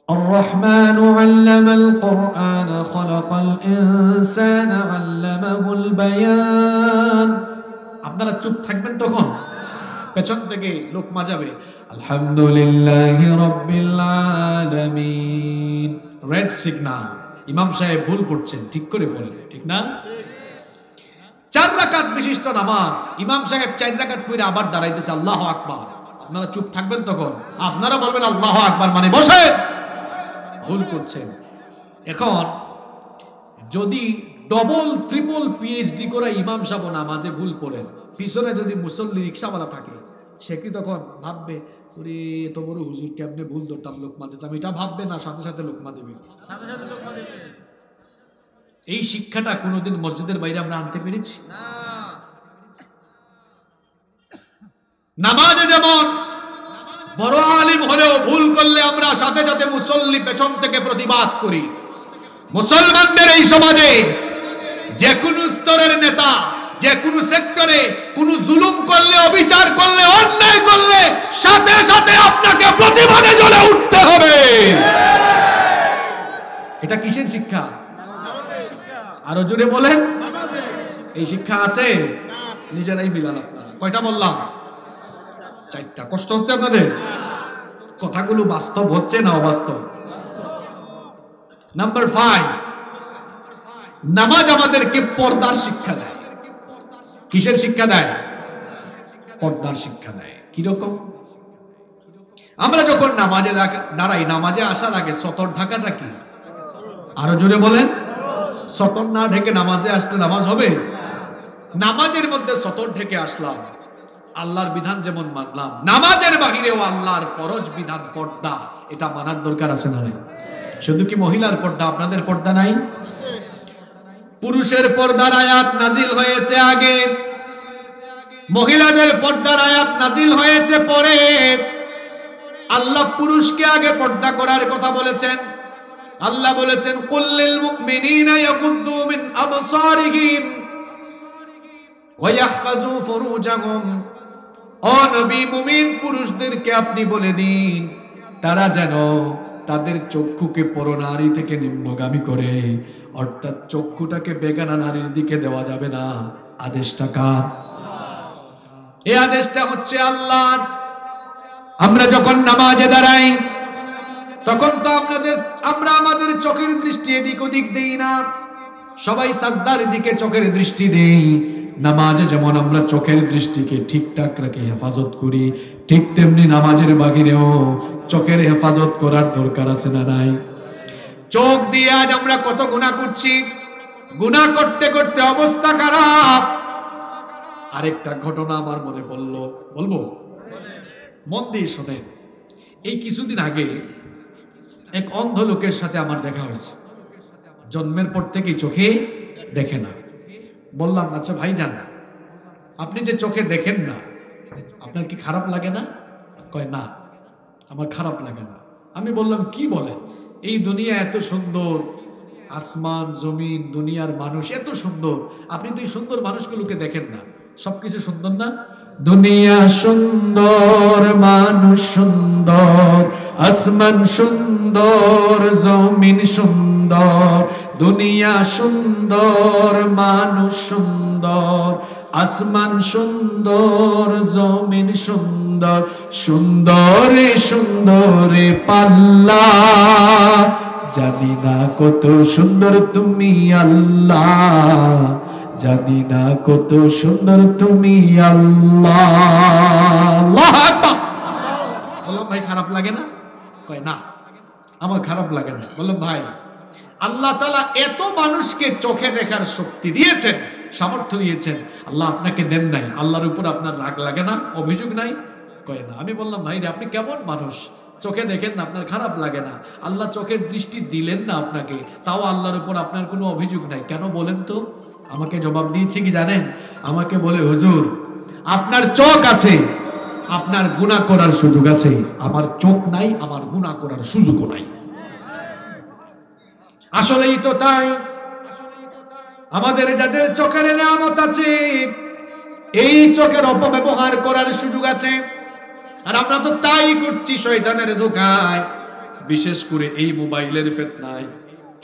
الرحمن علم القرآن خلق الإنسان علمه البيان, আপনারা চুপ থাকবেন, তখন পেছন থেকে লোক মাজাবে আলহামদুলিল্লাহি রাব্বিল আলামিন, রেড সিগন্যাল, ইমাম সাহেব ভুল পড়ছেন, ঠিক করে বলেন, ঠিক না? 4 রাকাত বিশিষ্ট নামাজ, ইমাম সাহেব 4 রাকাত পড়ে আবার দাঁড়াইতেছে আল্লাহু আকবার, আপনারা চুপ থাকবেন, তখন আপনারা বলবেন আল্লাহু আকবার মানে বসে, ভুল করছেন। এখন যদি ডবল ট্রিপল পিএইচডি করা ইমাম সাহেব নামাজে ভুল পড়েন, পিছনে যদি মুসল্লি রিকশাওয়ালা থাকে, সে কি তখন ভাববে ওরে এত বড় হুজুর কেমনে ভুল ধরতাম, লোকমা দিতাম, এটা ভাববে না? সাথে সাথে লোকমা দেবে। এই শিক্ষাটা কোনোদিন মসজিদের বাইরে আমরা আনতে পেরেছি না। নামাজে যেমন বড় আলিম হলেও ভুল করলে আমরা সাথে সাথে মুসল্লি পেছন থেকে প্রতিবাদ করি, মুসলমানদের এই সমাজে যে কোনো স্তরের নেতা যে কোনো সেক্টরে কোনো জুলুম করলে, অবিচার করলে, অন্যায় করলে সাথে সাথে আপনাকে প্রতিবাদে জ্বলে উঠতে হবে। এটা কিসের শিক্ষা? আরো জোরে বলেন। এই শিক্ষা আছে? নিজেরাই মিলান আপনারা। কয়টা বললাম? 4টা। কষ্ট হচ্ছে আপনাদের? কথাগুলো বাস্তব হচ্ছে না অবাস্তব? নাম্বার 5, নামাজ আমাদেরকে পর্দার শিক্ষা দেয়। কিসের শিক্ষা দেয়? পর্দার শিক্ষা দেয়। কিরকম? আমরা যখন নামাজে দাঁড়াই, নামাজে আসার আগে সতর ঢাকাটা কি? আরো জোরে বলেন। সতর না ঢেকে নামাজে আসলে নামাজ হবে? নামাজের মধ্যে সতর ঢেকে আসলাম, আল্লাহর বিধান যেমন মানলাম, নামাজের বাহিরেও আল্লাহর ফরজ বিধান পর্দা, এটা মানার দরকার আছে না? শুধু কি মহিলার পর্দা, আপনাদের পর্দা নাই? পুরুষের পর্দার আয়াত নাজিল হয়েছে আগে, মহিলাদের পর্দার আয়াত নাজিল হয়েছে পরে। আল্লাহ পুরুষকে আগে পর্দা করার কথা বলেছেন। আল্লাহ বলেছেন কুল্লিল মুমিনিনা ইয়াগুদ্দু মিন আবসারিহিম ওয়া ইয়াহফাজু ফুরুজাহুম। ও নবী, মুমিন পুরুষদেরকে আপনি বলে দিন তারা যেন তাদের চক্ষুকে পরনারী থেকে নিম্নগামী করে, অর্থাৎ চক্ষুটাকে বেগানা নারীর দিকে দেওয়া যাবে না। আদেশটা কার? এই আদেশটা হচ্ছে আল্লাহর। আমরা যখন নামাজে দাঁড়াই তখন তো আমরা আমাদের চোখের দৃষ্টি এদিক ওদিক দেই না, সবাই সাজদার দিকে চোখের দৃষ্টি দেই। নামাজে যেমন আমরা চোখের দৃষ্টিকে ঠিকঠাক রেখে হেফাজত করি, ঠিক তেমনি নামাজের বাহিরেও চোখের হেফাজত করার দরকার আছে না নাই? চোখ দিয়ে আজ আমরা কত গুনাহ করছি, গুনাহ করতে করতে অবস্থা খারাপ। আরেকটা ঘটনা আমার মনে পড়লো, বলবো? মন দিয়ে শোনেন। এই কিছুদিন আগে এক অন্ধ লোকের সাথে আমার দেখা হয়েছে। জন্মের পর থেকেই চোখে দেখে না। বললাম, আচ্ছা ভাইজান, আপনি যে চোখে দেখেন না, আপনার কি খারাপ লাগে না? কয় না, আমার খারাপ লাগে না। আমি বললাম, কি বলেন? এই দুনিয়া এত সুন্দর, আসমান জমিন দুনিয়ার মানুষ এত সুন্দর, আপনি তো এই সুন্দর মানুষগুলোকে দেখেন না। সবকিছু সুন্দর না? দুনিয়া সুন্দর, মানুষ সুন্দর, আসমান সুন্দর, জমিন সুন্দর। দুনিয়া সুন্দর, মানুষ সুন্দর, আসমান সুন্দর, জমিন সুন্দর। সুন্দরে সুন্দরে পাল্লা, জানি না কত সুন্দর তুমি আল্লাহ, জানি না কত সুন্দর তুমি আল্লাহ। আল্লাহু আকবার। বললাম, ভাই খারাপ লাগে না? কয় না, আমার খারাপ লাগে না। বললাম, ভাই আল্লাহ তাআলা এত মানুষকে চোখে দেখার শক্তি দিয়েছেন, সামর্থ্য দিয়েছেন, আল্লাহ আপনাকে দেন নাই, আল্লাহর উপর আপনার রাগ লাগে না, অভিযোগ নাই? কয় না। আমি বললাম, ভাই রে, আপনি কেমন মানুষ, চোখে দেখেন না, আপনার খারাপ লাগে না, আল্লাহ চোখের দৃষ্টি দিলেন না আপনাকে, তাও আল্লাহর উপর আপনার কোনো অভিযোগ নাই, কেন বলেন তো? আমাকে জবাব দিয়েছে কি জানেন? আমাকে বলে, হুজুর আপনার চোখ আছে, আপনার গুনাহ করার সুযোগ আছে, আমার চোখ নাই, আমার গুনাহ করার সুযোগও নাই। আসলেই তো তাই। আমাদের যাদের চোখের নিয়ামত আছে, এই চোখের অপব্যবহার করার সুযোগ আছে, আর আমরা তো তাই করছি শয়তানের ধোঁকায়। বিশেষ করে এই মোবাইলের ফিতনায়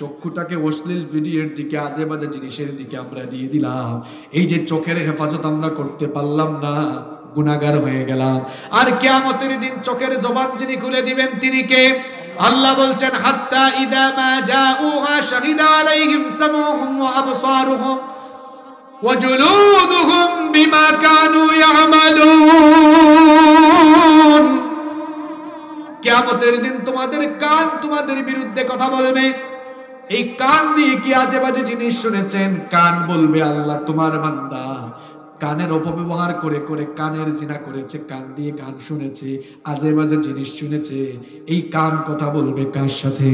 চক্ষুটাকে অশ্লীল ভিডিওর দিকে, আজে বাজে জিনিসের দিকে আমরা দিয়ে দিলাম। এই যে চোখের হেফাজত আমরা করতে পারলাম না, গুনাহগার হয়ে গেলাম। আর কিয়ামতের দিন চোখের জবান যিনি খুলে দিবেন তিনি কে? আল্লাহ বলছেন, হাত্তা ইদা মা জাউহা শাহিদা আলাইহিম সামউহুম ওয়া আবসারুহুম ওয়া জুলুদুহুম বিমা কানু ইয়ামালুন। কিয়ামতের দিন তোমাদের কান তোমাদের বিরুদ্ধে কথা বলবে। এই কান দিয়ে কি আজে বাজে জিনিস শুনেছেন? কান বলবে, আল্লাহ তোমার বান্দা কানের অপব্যবহার করে করে কানের জিনা করেছে, কান দিয়ে গান শুনেছে, আজে বাজে জিনিস শুনেছে। এই কান কথা বলবে কার সাথে?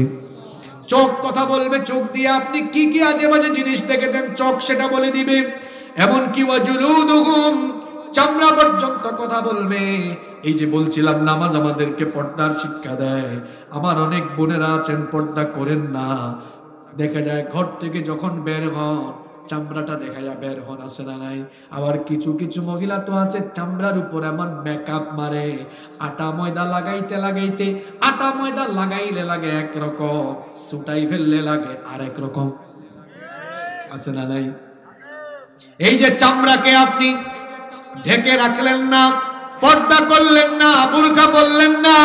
চোখ কথা বলবে, চোখ দিয়ে আপনি কি কি আজে বাজে জিনিস দেখেছেন, চোখ সেটা বলে দিবে। এমন কি ওয়াজুলুদুহুম, চামড়া পর্যন্ত কথা বলবে। এই যে বলছিলাম নামাজ আমাদেরকে পর্দার শিক্ষা দেয়। আমার অনেক বোনেরা আছেন পর্দা করেন না, দেখা যায় ঘর থেকে যখন বের হন চামড়াটা দেখাইয়া বের হন, আছে না নাই? আবার কিছু কিছু মহিলা তো আছে চামড়ার উপর এমন মেকআপ মারে, আটা ময়দা লাগাইতে লাগাইতে, আটা ময়দা লাগাইলে লাগে একরকম, সুটাই ফেললে লাগে আরেক রকম, আছে না নাই? এই যে চামড়াকে আপনি ঢেকে রাখলেন না, পর্দা করলেন না, বুরকা বললেন না,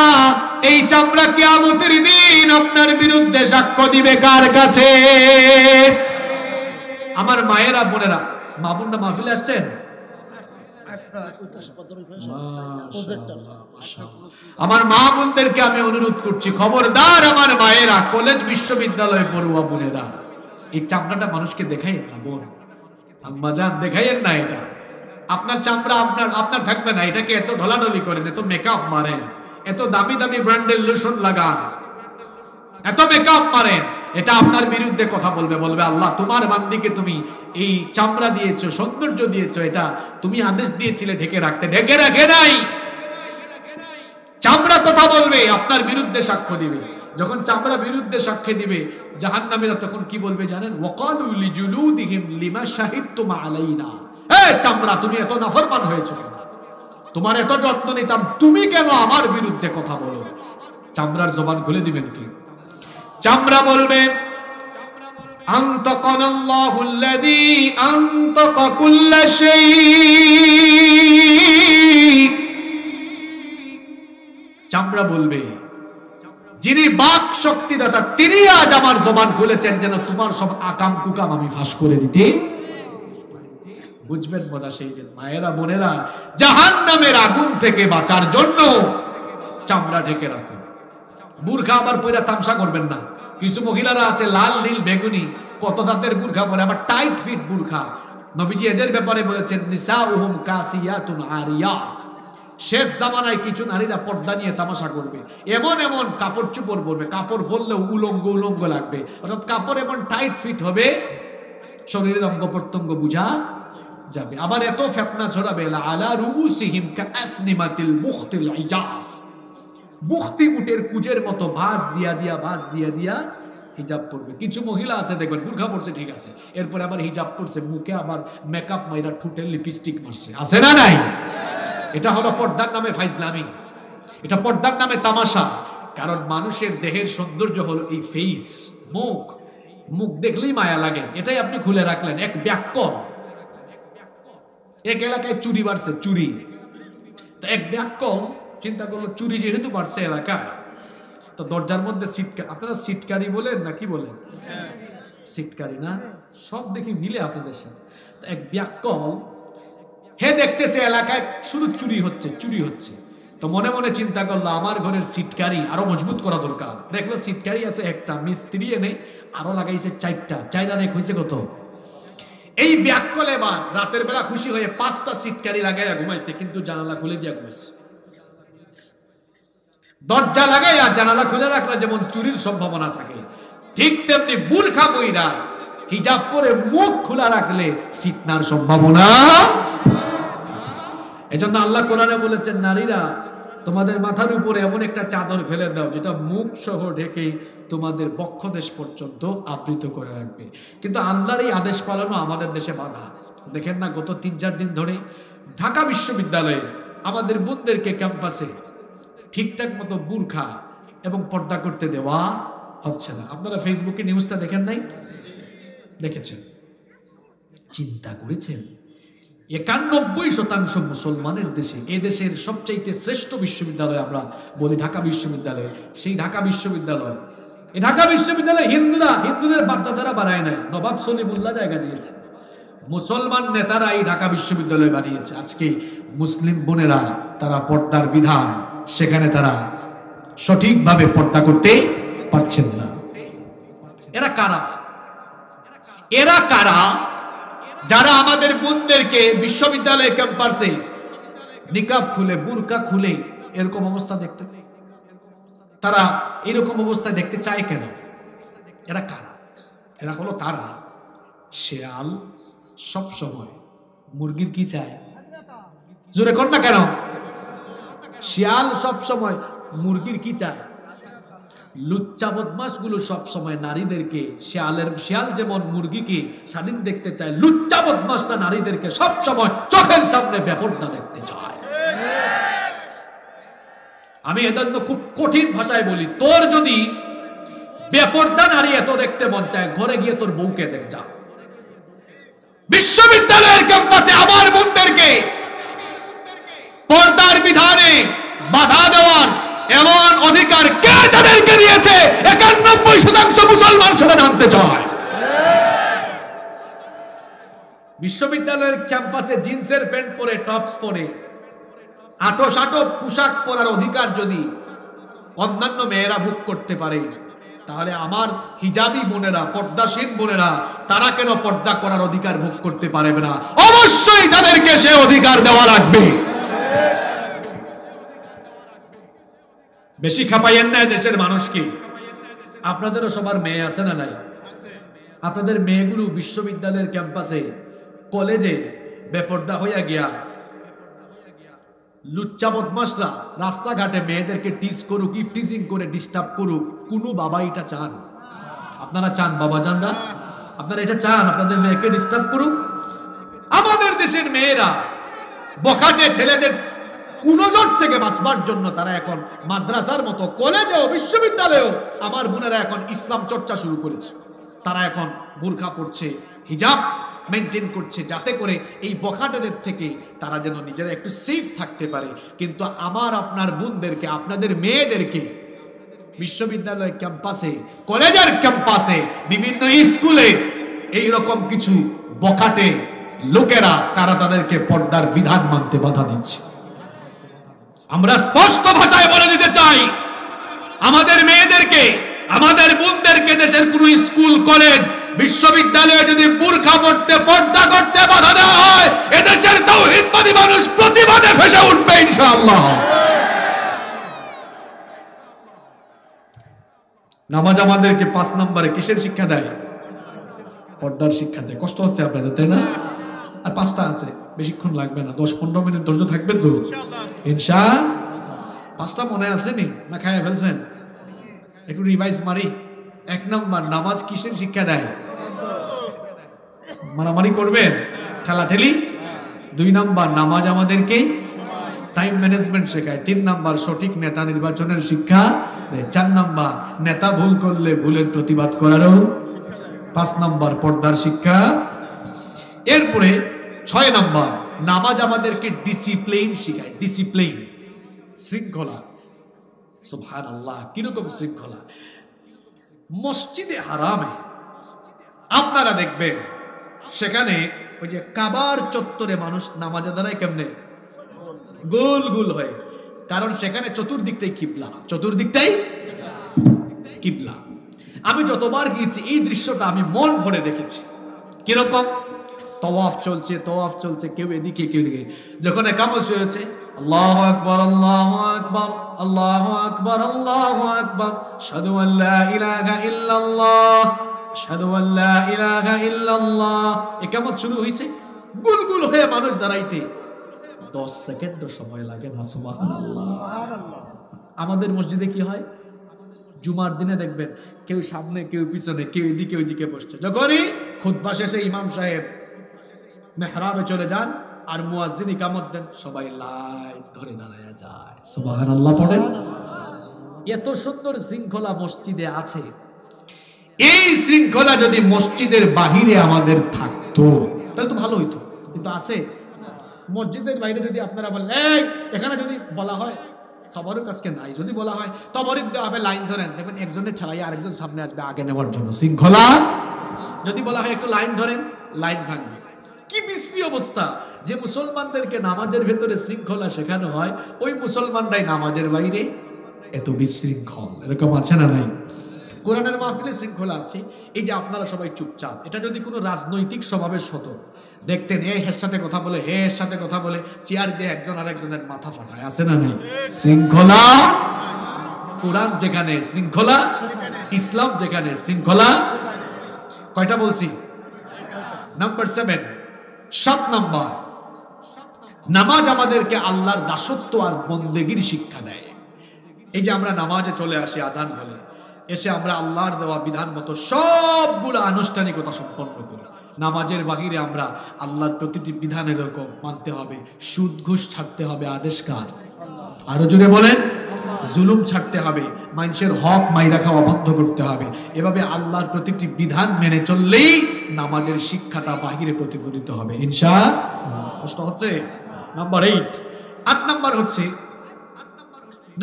এই চামড়া কিয়ামতের দিন আপনার বিরুদ্ধে সাক্ষ্য দিবে কার কাছে? আমার মায়েরা বোনেরা, মা বোনরা মাহফিলে আসছেন? আমার মা বোনদেরকে আমি অনুরোধ করছি, খবরদার আমার মায়েরা, কলেজ বিশ্ববিদ্যালয় পড়ুয়া বোনেরা, এই চামড়াটা মানুষকে দেখাইয়েন না বোন, আম্মা জান, দেখাইয়েন না। এটা আপনার চামড়া আপনার থাকবে না। এটাকে এত ঢলাঢলি করেন, এত মেকআপ মারেন, এত দামি দামি ব্র্যান্ডের লোশন লাগান, এত মেকআপ মারেন, এটা আপনার বিরুদ্ধে কথা বলবে, বলবে আল্লাহ তোমার বান্দিকে তুমি এই চামড়া দিয়েছো, সৌন্দর্য দিয়েছো, এটা তুমি আদেশ দিয়েছিলে ঢেকে রাখতে, ঢেকে রাখে নাই। চামড়া কথা বলবে, আপনার বিরুদ্ধে সাক্ষ্য দিবে। যখন চামড়া বিরুদ্ধে সাক্ষ্য দিবে, জাহান্নামীরা তখন কি বলবে জানেন? ওয়াকালু লিজুলুদিহিম লিমা শাহিদতুম আলাইনা। চামড়া, তুমি এত নাফরমান হয়েছো কেন? তোমার এত যত্ন নিতাম, তুমি কেন আমার বিরুদ্ধে কথা বলো? চামড়ার জবান খুলে দিবেন কি? চামড়া বলবে আনতাকানাল্লাহুল্লাযী আনতাকা কুল্লা শাই। চামড়া বলবে যিনি বাক শক্তিদাতা তিনি আজ আমার জবান খুলেছেন যেন তোমার সব আকাম কুকাম আমি ফাঁস করে দিতে। বুঝবেন মজা সেই দিন। মায়েরা বোনেরা, জাহান্নামের আগুন থেকে বাঁচার জন্য চামড়া ঢেকে রাখুন। বুরখা আবার পয়রা তামসা করবেন না। কিছু মহিলারা আছে লাল নীল বেগুনি কত জাতের বুরখা পরে, আবার টাইট ফিট বুরখা। নবীজি এদের ব্যাপারে বলেছেন নিসাউহুম কাসিয়াতুন আরিয়াত। শেষ জামানায় কিছু নারীরা পর্দা নিয়ে তামাশা করবে, এমন এমন কাপড় চোপড় পরবে, কাপড় পরলেও উলঙ্গ উলঙ্গ লাগবে, অর্থাৎ কাপড় এমন টাইট ফিট হবে শরীরের অঙ্গ প্রত্যঙ্গ বুঝা যাবে। আবার এত ফেতনা ছড়াবে আলা রুউসিহিম কাসনিমাতিল মুখতিল ইজাফ। বুখতি উটের কুজের মতো ভাঁজ দিয়া দিয়া হিজাব পরবে। কিছু মহিলা আছে দেখবেন বুরখা পরছে ঠিক আছে, এরপরে আবার হিজাব পরছে, মুখে আবার মেকআপ মাইরা ঠুটে লিপস্টিক মারছে, আছে না নাই? এটা হলো পর্দার নামে ফাইজলামি, এটা পর্দার নামে তামাশা। কারণ মানুষের দেহের সৌন্দর্য হলো এই ফেস, মুখ। মুখ দেখলেই মায়া লাগে, এটাই আপনি খুলে রাখলেন। এক ব্যাককল, এক এলাকায় চুরি বাড়ছে, চুরি। তো এক ব্যাককল চিন্তা করলো চুরি যেহেতু বাড়ছে এলাকায়, তো দরজার মধ্যে সিটকা, আপনারা সিটকারি বলেন না কি বলেন? সিটকারি না, সব দেখি মিলে আপনাদের সাথে। তো এক ব্যাককল হে দেখতেছে এলাকায় শুধু চুরি হচ্ছে, তো মনে মনে চিন্তা করলো আমার ঘরের সিটকারি আরো মজবুত করা দরকার। দেখলো সিটকারি আছে একটা, মিস্ত্রি এনে আরো লাগাইছে চারটা, চাইনা রেখ হয়েছে কত। এই ব্যাককল এবার রাতের বেলা খুশি হয়ে 5টা সিটকারি লাগাইয়া ঘুমাইছে, কিন্তু জানালা খুলে দিয়া ঘুমাইছে। দরজা লাগাইয়া জানালা খুলে রাখলে যেমন চুরির সম্ভাবনা থাকে, ঠিক তেমনি বুরখা পইরা হিজাব পরে মুখ খোলা রাখলে ফিতনার সম্ভাবনা। এজন্য আল্লাহ কোরআনে বলেছেন নারীরা তোমাদের মাথার উপরে এমন একটা চাদর ফেলে দাও যেটা মুখ সহ ঢেকে তোমাদের বক্ষদেশ পর্যন্ত আবৃত করে রাখবে। কিন্তু আল্লাহর এই আদেশ পালনও আমাদের দেশে বাধা। দেখেন না, গত 3-4 দিন ধরে ঢাকা বিশ্ববিদ্যালয়ে আমাদের বোনদেরকে ক্যাম্পাসে ঠিকঠাক মতো বুরখা এবং পর্দা করতে দেওয়া হচ্ছে না। আপনারা ফেসবুকে নিউজটা দেখেন নাই? দেখেছেন? চিন্তা করেছেন 91% মুসলমানের দেশে, এ দেশের সবচাইতে শ্রেষ্ঠ বিশ্ববিদ্যালয় আমরা বলি ঢাকা বিশ্ববিদ্যালয়। সেই ঢাকা বিশ্ববিদ্যালয়, এই ঢাকা বিশ্ববিদ্যালয় হিন্দুদের বাপদাদারা বানায় নাই, নবাব সলিমুল্লাহ জায়গা দিয়েছে। মুসলমান নেতারা এই ঢাকা বিশ্ববিদ্যালয় বানিয়েছে। আজকে মুসলিম বোনেরা তারা পর্দার বিধান, সেখানে তারা সঠিকভাবে পর্দা করতে পারছেন না। এরা কারা? এরা কারা যারা আমাদের বোনদেরকে বিশ্ববিদ্যালয় ক্যাম্পাসে নিকাব খুলে বুরকা খুলে এরকম অবস্থা দেখতে, তারা এরকম অবস্থায় দেখতে চায় কেন? এরা কারা? এরা হলো তারা শেয়াল সব সময় মুরগির কি চায়? জোরে কর না কেন? শিয়াল সব সময় মুরগির কি চায়? লুচ্চা বদমাশ গুলো সব সময় নারীদেরকে, শিয়াল যেমন মুরগিকে স্বাধীন দেখতে চায়, লুচ্চা বদমাশরা নারীদেরকে সব সময় চোখের সামনে বেপরদা দেখতে চায়। আমি এজন্য খুব কঠিন ভাষায় বলি, তোর যদি বেপরদা নারী এত দেখতে মন চায়, ঘরে গিয়ে তোর বউকে দেখ যা। বিশ্ববিদ্যালয়ের ক্যাম্পাসে আমার বোনদেরকে পর্দার বিধানে বাধা দেওয়ার এমন অধিকার কে তাদেরকে দিয়েছে? 91% মুসলমান সেটা জানতে চায়। বিশ্ববিদ্যালয়ের ক্যাম্পাসে জিন্সের প্যান্ট পরে, টপস পরে, আটো পোশাক পরার অধিকার যদি অন্যান্য মেয়েরা ভোগ করতে পারে, তাহলে আমার হিজাবি বোনেরা, পর্দাশীল বোনেরা, তারা কেন পর্দা করার অধিকার ভোগ করতে পারবে না? অবশ্যই তাদেরকে সে অধিকার দেওয়া লাগবে। বেশি খাপাইয়েন না দেশের মানুষকে। আপনাদেরও সবার মেয়ে আছে না নাই? আপনাদের মেয়েগুলো বিশ্ববিদ্যালয়ের ক্যাম্পাসে, কলেজে বেপর্দা হইয়া গিয়া লুচ্চা বদমাশরা রাস্তাঘাটে মেয়েদেরকে টিজ করুক, ইফটিজিং করে ডিস্টার্ব করুক, কোনো বাবা এটা চান? আপনারা চান বাবা জানরা? আপনারা এটা চান আপনাদের মেয়েকে ডিস্টার্ব করুক? আমাদের দেশের মেয়েরা বখাটে ছেলেদের কুনজর থেকে বাঁচবার জন্য তারা এখন মাদ্রাসার মতো কলেজেও বিশ্ববিদ্যালয়েও আমার বোনেরা এখন ইসলাম চর্চা শুরু করেছে। তারা এখন বোরকা পড়ছে, হিজাব মেনটেন করছে, যাতে করে এই বখাটেদের থেকে তারা যেন নিজেরা একটু সেফ থাকতে পারে। কিন্তু আমার আপনার বোনদেরকে, আপনাদের মেয়েদেরকে বিশ্ববিদ্যালয় ক্যাম্পাসে, কলেজের ক্যাম্পাসে, বিভিন্ন স্কুলে এইরকম কিছু বখাটে লোকেরা তারা তাদেরকে পর্দার বিধান মানতে বাধা দিচ্ছে। আমরা স্পষ্ট ভাষায় বলে দিতে চাই, আমাদের মেয়েদেরকে, আমাদের বোনদেরকে দেশের কোন স্কুল, কলেজ, বিশ্ববিদ্যালয়ে যদি বোরকা পড়তে, পর্দা করতে বাধা দেওয়া হয়, এদেশের তাওহীদবাদী মানুষ প্রতিবাদে ফেসে উঠবে ইনশাআল্লাহ। নামাজ আমাদেরকে 5 নম্বরে কিসের শিক্ষা দেয়? পর্দার শিক্ষা দেয়। কষ্ট হচ্ছে আপনাদের, তাই না? আর 5টা আছে, বেশিক্ষণ লাগবে না, 10-15 মিনিট ধৈর্য থাকবে তো ইনশাআল্লাহ। 5টা মনে আছে নি না খাইয়া ফেলছেন? একটু রিভাইজ মারি। 1 নম্বর, নামাজ কিসের শিক্ষা দেয়? মারামারি করবেন, ঠেলাঠেলি। 2 নম্বর, নামাজ আমাদেরকে টাইম ম্যানেজমেন্ট শেখায়। 3 নম্বর, সঠিক নেতা নির্বাচনের শিক্ষা দেয়। 4 নম্বর, নেতা ভুল করলে ভুলের প্রতিবাদ করারও। 5 নম্বর, পর্দার শিক্ষা। এরপরে 6 নম্বর, নামাজ আমাদেরকে ডিসিপ্লিন শিখায়। ডিসিপ্লিন, শৃঙ্খলা। সুবহানাল্লাহ, কিরকম শৃঙ্খলা! মসজিদে হারামে আপনারা দেখবেন সেখানে ওই যে কাবার চত্বরে মানুষ নামাজে দাঁড়ায় কেমনে? গোল গোল হয়ে। কারণ সেখানে চতুর্দিকটাই কিবলা, চতুর্দিকটাই কিবলা। আমি যতবার গিয়েছি এই দৃশ্যটা আমি মন ভরে দেখেছি। কিরকম? তওয়াফ চলছে, তওয়াফ চলছে, কেউ এদিকে কেউ এদিকে। যখন ইকামত হয়েছে, আল্লাহু আকবার, আল্লাহু আকবার, আল্লাহু আকবার, আল্লাহু আকবার, আশহাদু আল্লা ইলাহা ইল্লাল্লাহ, আশহাদু আল্লা ইলাহা ইল্লাল্লাহ। ইকামত শুরু হইছে, গুলগুল হয়ে মানুষ দাঁড়াইতে 10 সেকেন্ডও সময় লাগে না। সুবহানাল্লাহ। আমাদের মসজিদে কি হয়? জুমার দিনে দেখবেন কেউ সামনে, কেউ পিছনে, কেউ এদিকে ওইদিকে বসছে। যখনই খুতবা শেষে ইমাম সাহেব মেহরাবে চলে যান আর মুয়াজ্জিন ইকামত দেন, সবাই লাইন ধরে দাঁড়ায় যায়, সুবহানাল্লাহ পড়েন। এত সুন্দর শৃঙ্খলা মসজিদে আছে। এই শৃঙ্খলা যদি মসজিদের বাহিরে আমাদের থাকতো তাহলে তো ভালো হইতো, কিন্তু আছে। মসজিদের বাইরে যদি আপনারা বলেন, এই এখানে যদি বলা হয় তবরক আজকে নাই, যদি বলা হয় তবরক দেওয়া হবে, লাইন ধরেন, দেখবেন একজনের ঠেলাই আরেকজন সামনে আসবে আগে নেওয়ার জন্য। শৃঙ্খলা। যদি বলা হয় একটু লাইন ধরেন, লাইন ভাঙবে। কি বিশ্রী অবস্থা যে মুসলমানদেরকে নামাজের ভেতরে শৃঙ্খলা শেখানো হয়, ওই মুসলমানরাই নামাজের বাইরে এত বিশৃঙ্খল। এরকম আছে না নাই? কোরআনের মাহফিলে শৃঙ্খলা আছে। এই যে আপনারা সবাই চুপচাপ, এটা যদি কোনো রাজনৈতিক সমাবেশ হতো, দেখতেন এ হের সাথে কথা বলে, হে এর সাথে কথা বলে, চেয়ার দিয়ে একজন আরেকজনের মাথা ফাটায়। আছে না নাই? শৃঙ্খলা। কোরআন যেখানে শৃঙ্খলা, ইসলাম যেখানে শৃঙ্খলা। কয়টা বলছি? নাম্বার 7, 7 নম্বর, নামাজ আমাদেরকে আল্লাহর দাসত্ব আর বন্দেগীর শিক্ষা দেয়। এই যে আমরা নামাজে চলে আসি আজান হলে, এসে আমরা আল্লাহর দেওয়া বিধান মতো সবগুলো আনুষ্ঠানিকতা সম্পন্ন করি। নামাজের বাহিরে আমরা আল্লাহর প্রতিটি বিধান এরকম মানতে হবে। সুদ ঘুষ ছাড়তে হবে, আদেশ কার? আরো জোরে বলেন। জুলুম ছাড়তে হবে, মানুষের হক মাইরা খাওয়া বন্ধ করতে হবে। এভাবে আল্লাহর প্রতিটি বিধান মেনে চললেই নামাজের শিক্ষাটা বাহিরে প্রতিফলিত হবে ইনশাআল্লাহ। কষ্ট হচ্ছে? নাম্বার 8 নাম্বার হচ্ছে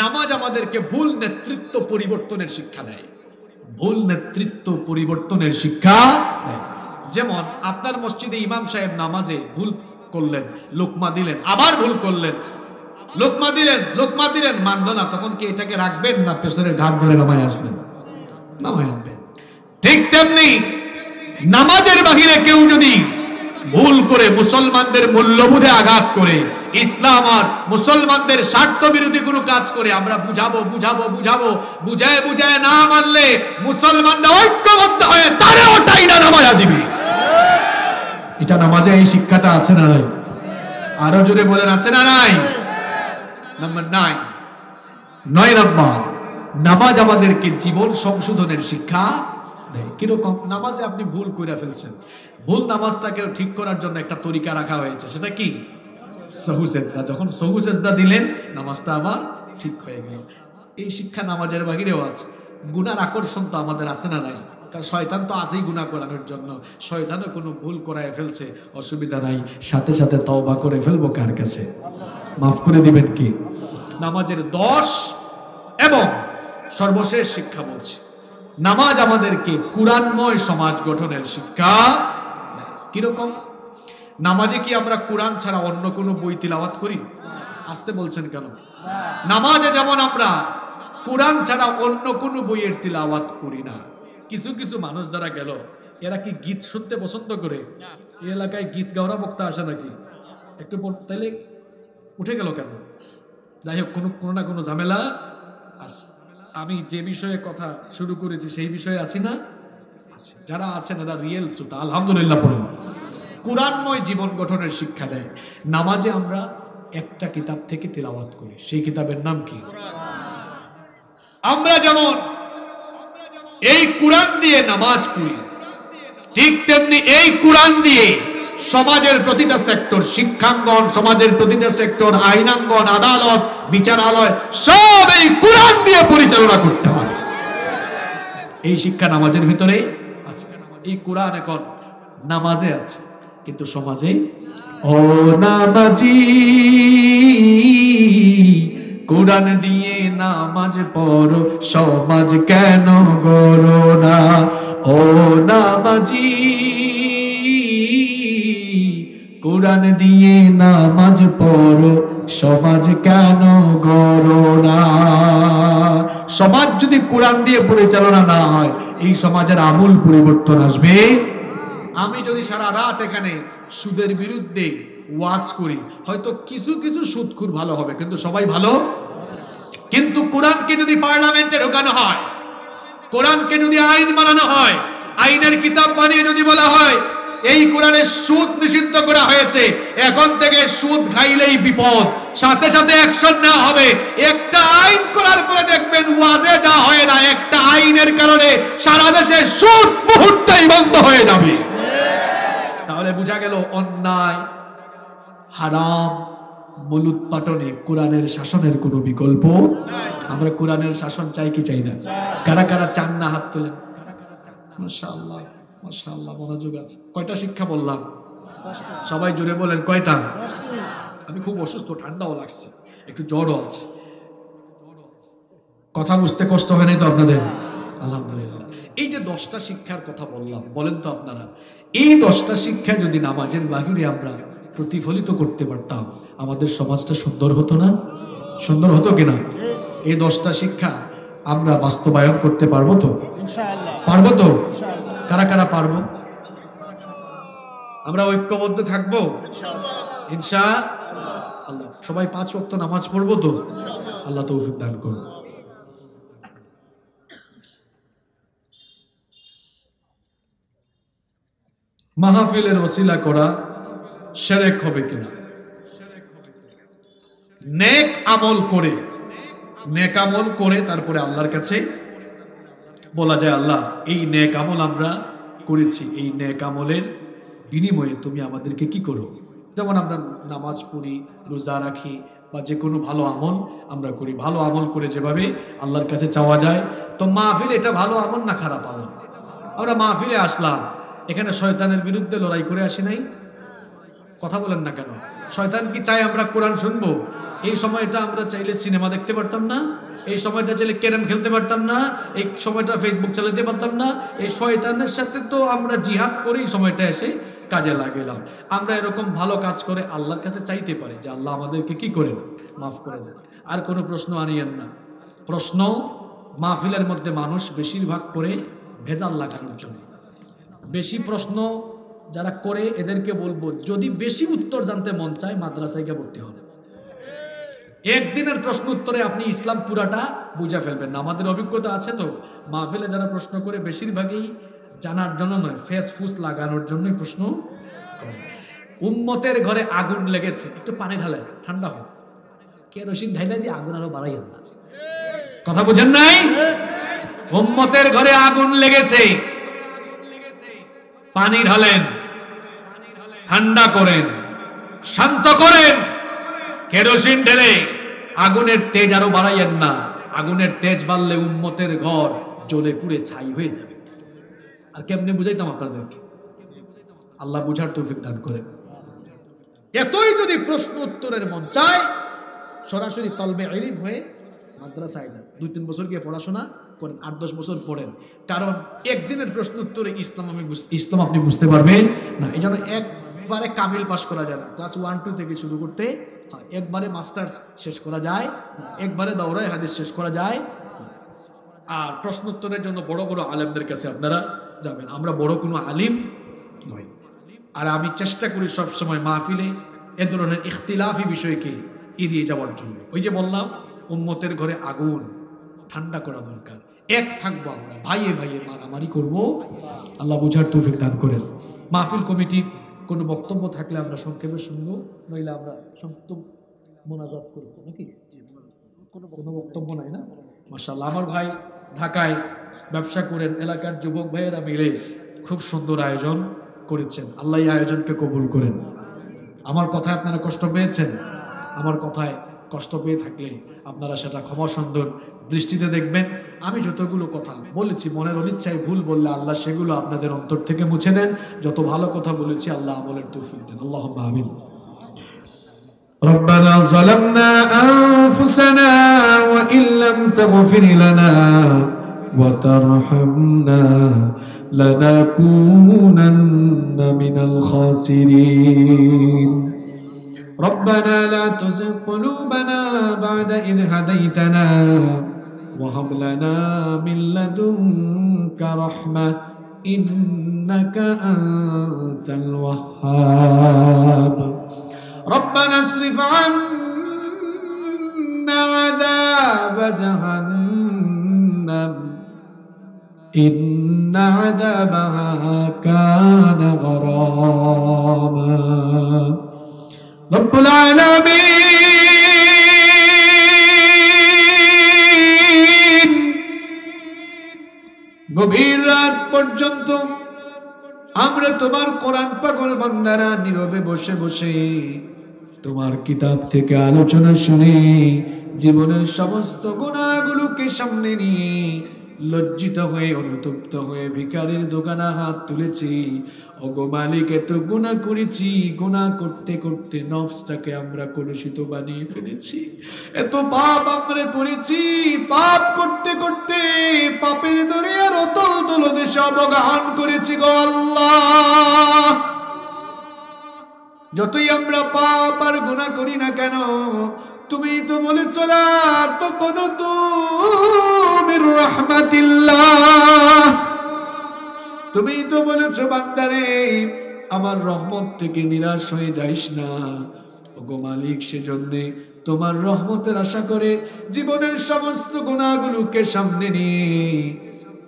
নামাজ আমাদেরকে ভুল নেতৃত্ব পরিবর্তনের শিক্ষা দেয়। ভুল নেতৃত্ব পরিবর্তনের শিক্ষা দেয়। যেমন আপনার মসজিদে ইমাম সাহেব নামাজে ভুল করলেন, লোকমা দিলেন, আবার ভুল করলেন, লোকমা দিলেন, মানলো না, তখন কি এটাকে রাখবেন না পেছনের ঘাট ধরে নামায় আসবেন? নামায় আনবেন। ঠিক তেমনি নামাজের বাহিরে কেউ যদি ভুল করে করে, মুসলমানদের মূল্যবোধে আঘাত করে, ইসলাম আর মুসলমানদের স্বার্থ বিরোধী কোনো কাজ করে আমরা বুঝাবো বুঝায় না মানলে মুসলমানরা ঐক্যবদ্ধ হয়ে তারে ওটাই না নামায়া দিবে। এটা নামাজে এই শিক্ষাটা আছে না নাই? আরো জোরে বলেন আছে না নাই? নাম্বার 9 নাম্বার, নামাজ আমাদেরকে জীবন সংশোধনের শিক্ষা দেয়। কিরকম? নামাজে আপনি ভুল করে ফেলছেন, ভুল নামাজটাকে ঠিক করার জন্য একটা তরিকা রাখা হয়েছে, সেটা কি? সহু সেজদা। যখন সহু সেজদা দিলেন নামাজটা আবার ঠিক হয়ে গেল। এই শিক্ষা নামাজের বাহিরেও আছে। গুনার আকর্ষণ তো আমাদের আছে না নাই? কারণ শয়তান তো আছেই গুনাহ করানোর জন্য। শয়তানও কোনো ভুল করায় ফেলছে, অসুবিধা নাই, সাথে সাথে তওবা করে ফেলবো কার কাছে? মাফ করে দিবেন কি? নামাজের 10 এবং সর্বশেষ শিক্ষা বলছি, নামাজ আমাদেরকে কুরআনময় সমাজ গঠনের শিক্ষা দেয়। কিরকম? নামাজে কি আমরা কোরআন ছাড়া অন্য কোনো বই তিলাওয়াত করি? আসতে বলছেন কেন? নামাজে যেমন আমরা কোরআন ছাড়া অন্য কোনো বইয়ের তিলাওয়াত করি না। কিছু কিছু মানুষ যারা গেল, এরা কি গীত শুনতে পছন্দ করে? এই এলাকায় গীত গাওয়া বক্তা আসে নাকি? একটু তাইলে উঠে গেল কেন? যাই হোক, কোনো না কোনো ঝামেলা আছে। আমি যে বিষয়ে কথা শুরু করেছি সেই বিষয়ে আছি না? আছে। যারা আছেন এরা রিয়েল শ্রোতা, আলহামদুলিল্লাহ পড়েন। কুরআনময় জীবন গঠনের শিক্ষা দেয়। নামাজে আমরা একটা কিতাব থেকে তিলাওয়াত করি, সেই কিতাবের নাম কি? আমরা যেমন এই কুরআন দিয়ে নামাজ পড়ি, ঠিক তেমনি এই কুরআন দিয়ে সমাজের প্রতিটা সেক্টর, শিক্ষাঙ্গন, সমাজের প্রতিটা সেক্টর, আইনাঙ্গন, আদালত, বিচারালয়, সব এই কুরআন দিয়ে পরিচালনা করতে হবে। এই শিক্ষা নামাজের ভিতরে আছে। এই কুরআন এখন নামাজে আছে, কিন্তু সমাজে ও নামাজি কুরআন দিয়ে নামাজ পড়ো, সমাজ কেন গড়ো না? ও নামাজি কুরআন দিয়ে নামাজ পড়ো, সমাজ কেন গড়ো না? সমাজ যদি কোরআন দিয়ে পরিচালনা না হয়, এই সমাজের আমূল পরিবর্তন আসবে। আমি যদি সারা রাত এখানে সুদের বিরুদ্ধে ওয়াজ করি, হয়তো কিছু কিছু সুদখোর ভালো হবে, কিন্তু সবাই ভালো। কিন্তু কোরআনকে যদি পার্লামেন্টে ঢোকানো হয়, কোরআনকে যদি আইন বানানো হয়, আইনের কিতাব বানিয়ে যদি বলা হয় এই কোরআনে সুদ নিষিদ্ধ করা হয়েছে, এখন থেকে সুদ খাইলেই বিপদ, সাথে সাথে অ্যাকশন নেওয়া হবে। একটা আইন করার পরে দেখবেন ওয়াজে যা হয় না, একটা আইনের কারণে সারা দেশে সুদ মুহূর্তেই বন্ধ হয়ে যাবে। তাহলে বোঝা গেল অন্যায়, হারাম, মূলোৎপাটনে কোরআনের শাসনের কোনো বিকল্প। আমরা কোরআনের শাসন চাই কি চাই না? কারা কারা চান না হাত তোলেন। মাশাআল্লাহ মাশাআল্লাহ, মনোযোগ আছে। কয়টা শিক্ষা বললাম? সবাই জোরে বলেন কয়টা? আমি খুব অসুস্থ, ঠান্ডাও লাগছে, একটু জ্বরও আছে। কথা বুঝতে কষ্ট হয় নাই তো আপনাদের? আলহামদুলিল্লাহ। এই যে 10টা শিক্ষার কথা বললাম, বলেন তো আপনারা, এই 10টা শিক্ষা যদি নামাজের বাহিরে আমরা প্রতিফলিত করতে পারতাম, আমাদের সমাজটা সুন্দর হতো না? সুন্দর হতো কিনা? এই 10টা শিক্ষা আমরা বাস্তবায়ন করতে পারবো তো? ইনশাআল্লাহ পারবো তো? কারা কারা পারবো? আমরা ঐক্যবদ্ধ থাকবো ইনশাআল্লাহ। সবাই 5 ওয়াক্ত নামাজ পড়বো তো? আল্লাহ তৌফিক দান করুন। মাহফিলের ওসিলা করা শিরক হবে কিনা? নেক আমল করে তারপরে আল্লাহর কাছে বলা যায়, আল্লাহ এই নেক আমল আমরা করেছি, এই নেক আমলের বিনিময়ে তুমি আমাদেরকে কি করো? যেমন আমরা নামাজ পড়ি, রোজা রাখি, বা যে কোনো ভালো আমল আমরা করি। ভালো আমল করে যেভাবে আল্লাহর কাছে চাওয়া যায়, তো মাহফিল এটা ভালো আমল না খারাপ আমল? আমরা মাহফিলে আসলাম, এখানে শয়তানের বিরুদ্ধে লড়াই করে আসি নাই? কথা বলেন না কেন? শয়তান কি চাই আমরা কোরআন শুনবো? এই সময়টা আমরা চাইলে সিনেমা দেখতে পারতাম না? এই সময়টা চাইলে ক্যারাম খেলতে পারতাম না? এই সময়টা ফেসবুক চালাতে পারতাম না? এই শয়তানের সাথে তো আমরা জিহাদ করে এই সময়টা এসে কাজে লাগালাম। আমরা এরকম ভালো কাজ করে আল্লাহর কাছে চাইতে পারি যে আল্লাহ আমাদেরকে কি করেন? মাফ করে দেন। আর কোনো প্রশ্ন আনিয়েন না। প্রশ্ন মাহফিলের মধ্যে মানুষ বেশিরভাগ করে ভেজাল লাগানোর জন্য। বেশি প্রশ্ন যারা করে এদেরকে বলবো, যদি বেশি উত্তর জানতে মন চায় মাদ্রাসায় গিয়ে ভর্তি হন। একদিনের প্রশ্ন উত্তরে আপনি ইসলাম পুরাটা বুঝা ফেলবেন না। আমাদের অভিজ্ঞতা আছে তো, মাহফিলে যারা প্রশ্ন করে বেশিরভাগই জানার জন্য নয়, ফেস ফুস লাগানোর জন্যই প্রশ্ন করে। উম্মতের ঘরে আগুন লেগেছে, একটু পানি ঢালেন, ঠান্ডা হোক। কেরোসিন ঢাইলে দিয়ে আগুন আরো বাড়াইয়েন না। কথা বুঝেন নাই? উম্মতের ঘরে আগুন লেগেছে, পানি ঢালেন, ঠান্ডা করেন, শান্ত করেন। কেরোসিন ঢেলে আগুনের তেজ আরো বাড়াইয়েন না। আগুনের তেজ বাড়লে উম্মতের ঘর জ্বলে পুড়ে ছাই হয়ে যাবে। আর কেমনে বুঝাইতাম আপনাদেরকে? আল্লাহ বুঝার তৌফিক দান করেন। এতই যদি প্রশ্ন উত্তরের মন চায়, সরাসরি তলবে ইলম হয়ে মাদ্রাসায় যান, 2-3 বছর গিয়ে পড়াশোনা করেন, 8-10 বছর পড়েন। কারণ একদিনের প্রশ্ন উত্তরে ইসলাম আপনি বুঝতে পারবেন না। এই জন্য একবারে কামিল পাস করা যায় না। ক্লাস 1-2 থেকে শুরু করতে হয়। একবারে মাস্টার্স শেষ করা যায় না, একবারে দাওরায়ে হাদিস শেষ করা যায়। আর প্রশ্ন উত্তরের জন্য বড় বড় আলেমদের কাছে আপনারা যাবেন। আমরা বড় কোনো আলিম নই। আর আমি চেষ্টা করি সবসময় মাহফিলে এ ধরনের ইখতিলাফি বিষয়কে এড়িয়ে যাওয়ার জন্য। ওই যে বললাম, উম্মতের ঘরে আগুন, ঠান্ডা করা দরকার। এক থাকবো আমরা, ভাইয়ে ভাইয়ে মারামারি করব। আল্লাহ বুঝার তৌফিক দান করেন। মাহফিল কমিটির কোনো বক্তব্য থাকলে আমরা সংক্ষেপে শুনবো, নইলে আমরা সংক্ষিপ্ত মোনাজাত করবো নাকি? কোনো বক্তব্য নাই না? মাশাআল্লাহ, আমার ভাই ঢাকায় ব্যবসা করেন, এলাকার যুবক ভাইয়েরা মিলে খুব সুন্দর আয়োজন করেছেন। আল্লাহ এই আয়োজনকে কবুল করেন। আমার কথায় আপনারা কষ্ট পেয়েছেন? আমার কথায় কষ্ট পেয়ে থাকলে আপনারা সেটা ক্ষমা সুন্দর দৃষ্টিতে দেখবেন। আমি যতগুলো কথা বলেছি, মনের অনিচ্ছায় ভুল বললে আল্লাহ সেগুলো আপনাদের অন্তর থেকে মুছে দেন। যত ভালো কথা বলেছি আল্লাহ আমলের তৌফিক দেন। আল্লাহুম্মা আমিন। ربنا ظلمنا أنفسنا وإن لم تغفر لنا وترحمنا لنكونن من الخاسرين ربنا لا تزغ قلوبنا بعد إذ هديتنا وهب لنا من لدنك رحمة إنك أنت الوهاب ربنا اصرف عنا عذاب جهنم إن عذابها كان غراما رب العالمين গভীর রাত পর্যন্ত আমরা তোমার কোরআন পাগল বান্দারা নীরবে বসে বসে তোমার কিতাব থেকে আলোচনা শুনে জীবনের সমস্ত গুনাহগুলোকে সামনে নিয়ে লজ্জিত হয়ে অনুতপ্ত হয়ে ভিখারির দোকানে হাত তুলেছি। ওগো মালিক, এত গুনাহ করেছি, গুনাহ করতে করতে নফসটাকে আমরা কলুষিত বানিয়ে ফেলেছি। এত পাপ আমরা করেছি, পাপ করতে করতে পাপের দরিয়ার অতল তলদেশে অবগাহন করেছি গো আল্লাহ। যতই আমরা পাপ আর গুনাহ করি না কেন, তুমি তো বলেছো লা তাকুনুতু মির রাহমাতিল্লাহ। তুমি তো বলেছো বান্দারে আমার রহমত থেকে নিরাশ হয়ে যাইস না। ওগো মালিক, সেজন্য তোমার রহমতের আশা করে জীবনের সমস্ত গুনাহগুলোকে সামনে নিয়ে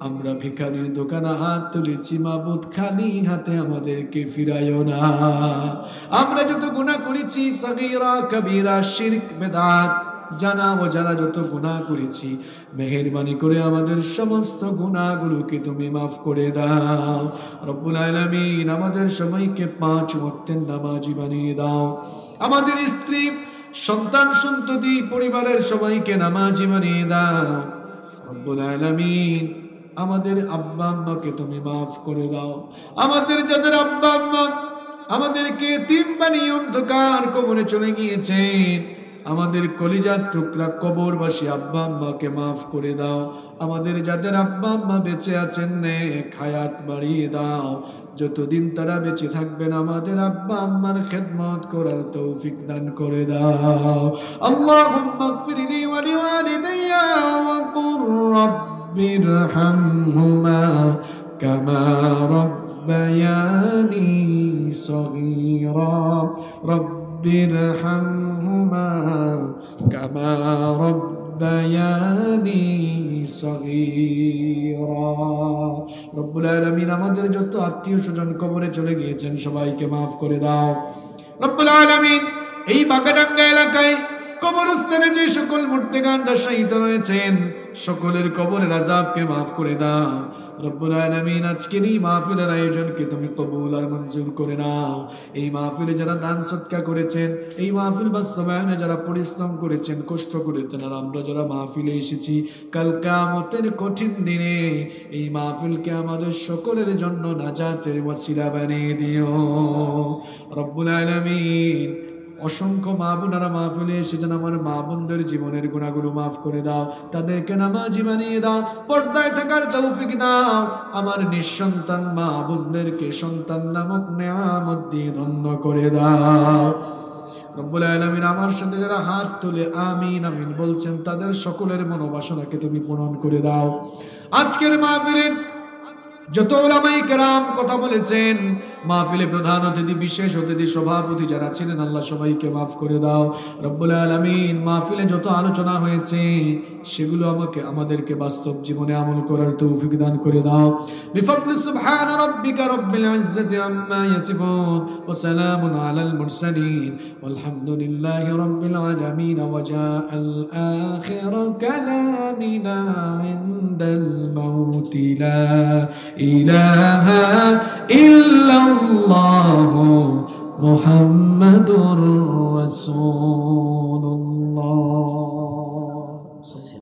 আমরা ভিখারির দোকানে হাত তুলেছি। মাবুদ, খালি হাতে আমাদেরকে ফিরাইও না। আমরা যত গুনাহ করেছি, সগীরা কবীরা শিরক বিদআত জানা ও জানা যত গুনাহ করেছি, মেহেরবানি করে আমাদের সমস্ত গুনাহগুলোকে তুমি মাফ করে দাও। রব্বুল আলামিন, আমাদের সবাইকে 5 ওয়াক্তের নামাজি বানিয়ে দাও। আমাদের স্ত্রী, সন্তান, সন্ততি, পরিবারের সবাইকে নামাজি বানিয়ে দাও। রব্বুল আলামিন, আমাদের আব্বা আম্মাকে তুমি মাফ করে দাও। আমাদের যাদের আব্বা আম্মা আমাদেরকে এতিম বানিয়ে অন্ধকার কবরে চলে গিয়েছেন, আমাদের কলিজার টুকরা কবরবাসী আব্বা আম্মাকে মাফ করে দাও। আমাদের যাদের আব্বা আম্মা বেঁচে আছেন, নেক হায়াত বাড়িয়ে দাও। যতদিন তারা বেঁচে থাকবেন আমাদের আব্বা আম্মার খেদমত করার তৌফিক দান করে দাও। আল্লাহুম্মা গফিরলি ওয়া লিওয়ালিদাইয়া ওয়া কুর রাব্বিরহামহুমা কামা ربياني صغيرا رب ارحمهما كما ربياني صغيرا রব্বুল আলামিন আমাদের যত আত্মীয় স্বজন কবরে চলে গিয়েছেন সবাইকে মাফ করে দাও রব্বুল আলামিন এই বাগাডাঙ্গা এলাকায় কবরস্থানে যে সকল মুর্তেগানরা শহীদ হয়েছেন সকলের কবরের আযাবকে মাফ করে দাও রব্বুল আলামিন আজকের এই মাহফিলের আয়োজনকে তুমি কবুল আর মঞ্জুর করে নাও এই মাহফিলে যারা দান সদকা করেছেন এই মাহফিল বাস্তবায়নে যারা পরিশ্রম করেছেন কষ্ট করেছেন আর আমরা যারা মাহফিলে এসেছি কাল কিয়ামতের কঠিন দিনে এই মাহফিলকে আমাদের সকলের জন্য নাজাতের ওসিলা বানিয়ে দিও রব্বুল আলামিন অসংখ্য মা বোনেরা মাহফিলে এসেছেন আমার মা বোনদের জীবনের গুনাহগুলো মাফ করে দাও তাদেরকে নামাজি বানিয়ে দাও পর্দায় থাকার তৌফিক দাও আমার নিঃসন্তান মা বোনদেরকে সন্তান নামক নেয়ামত দিয়ে ধন্য করে দাও রব্বুল আলামিন আমার সাথে যারা হাত তুলে আমিন আমিন বলছেন তাদের সকলের মনোবাসনাকে তুমি পূরণ করে দাও আজকের মাহফিলের যত উলামায়ে কেরাম কথা বলেছেন মাহফিলে প্রধান অতিথি বিশেষ অতিথি সভাপতি যারা ছিলেন আল্লাহ সবাইকে মাফ করে দাও রব্বুল আলামিন মাহফিলে যত আলোচনা হয়েছে সেগুলো আমাদেরকে বাস্তব জীবনে আমল করার তৌফিক দান করে দাও বিফadli সুবহান রাব্বিকা রাব্বিল ইজ্জাতি আম্মা ইয়াসিফুন ওয়া সালামুন আলাল মুরসালিন ওয়ালহামদুলিল্লাহি রাব্বিল আলামিন ওয়া জাআল আখিরু কালামিনা ইনদাল মাউত লা ইলাহা ইল্লাল্লাহু মুহাম্মাদুর রাসূলুল্লাহ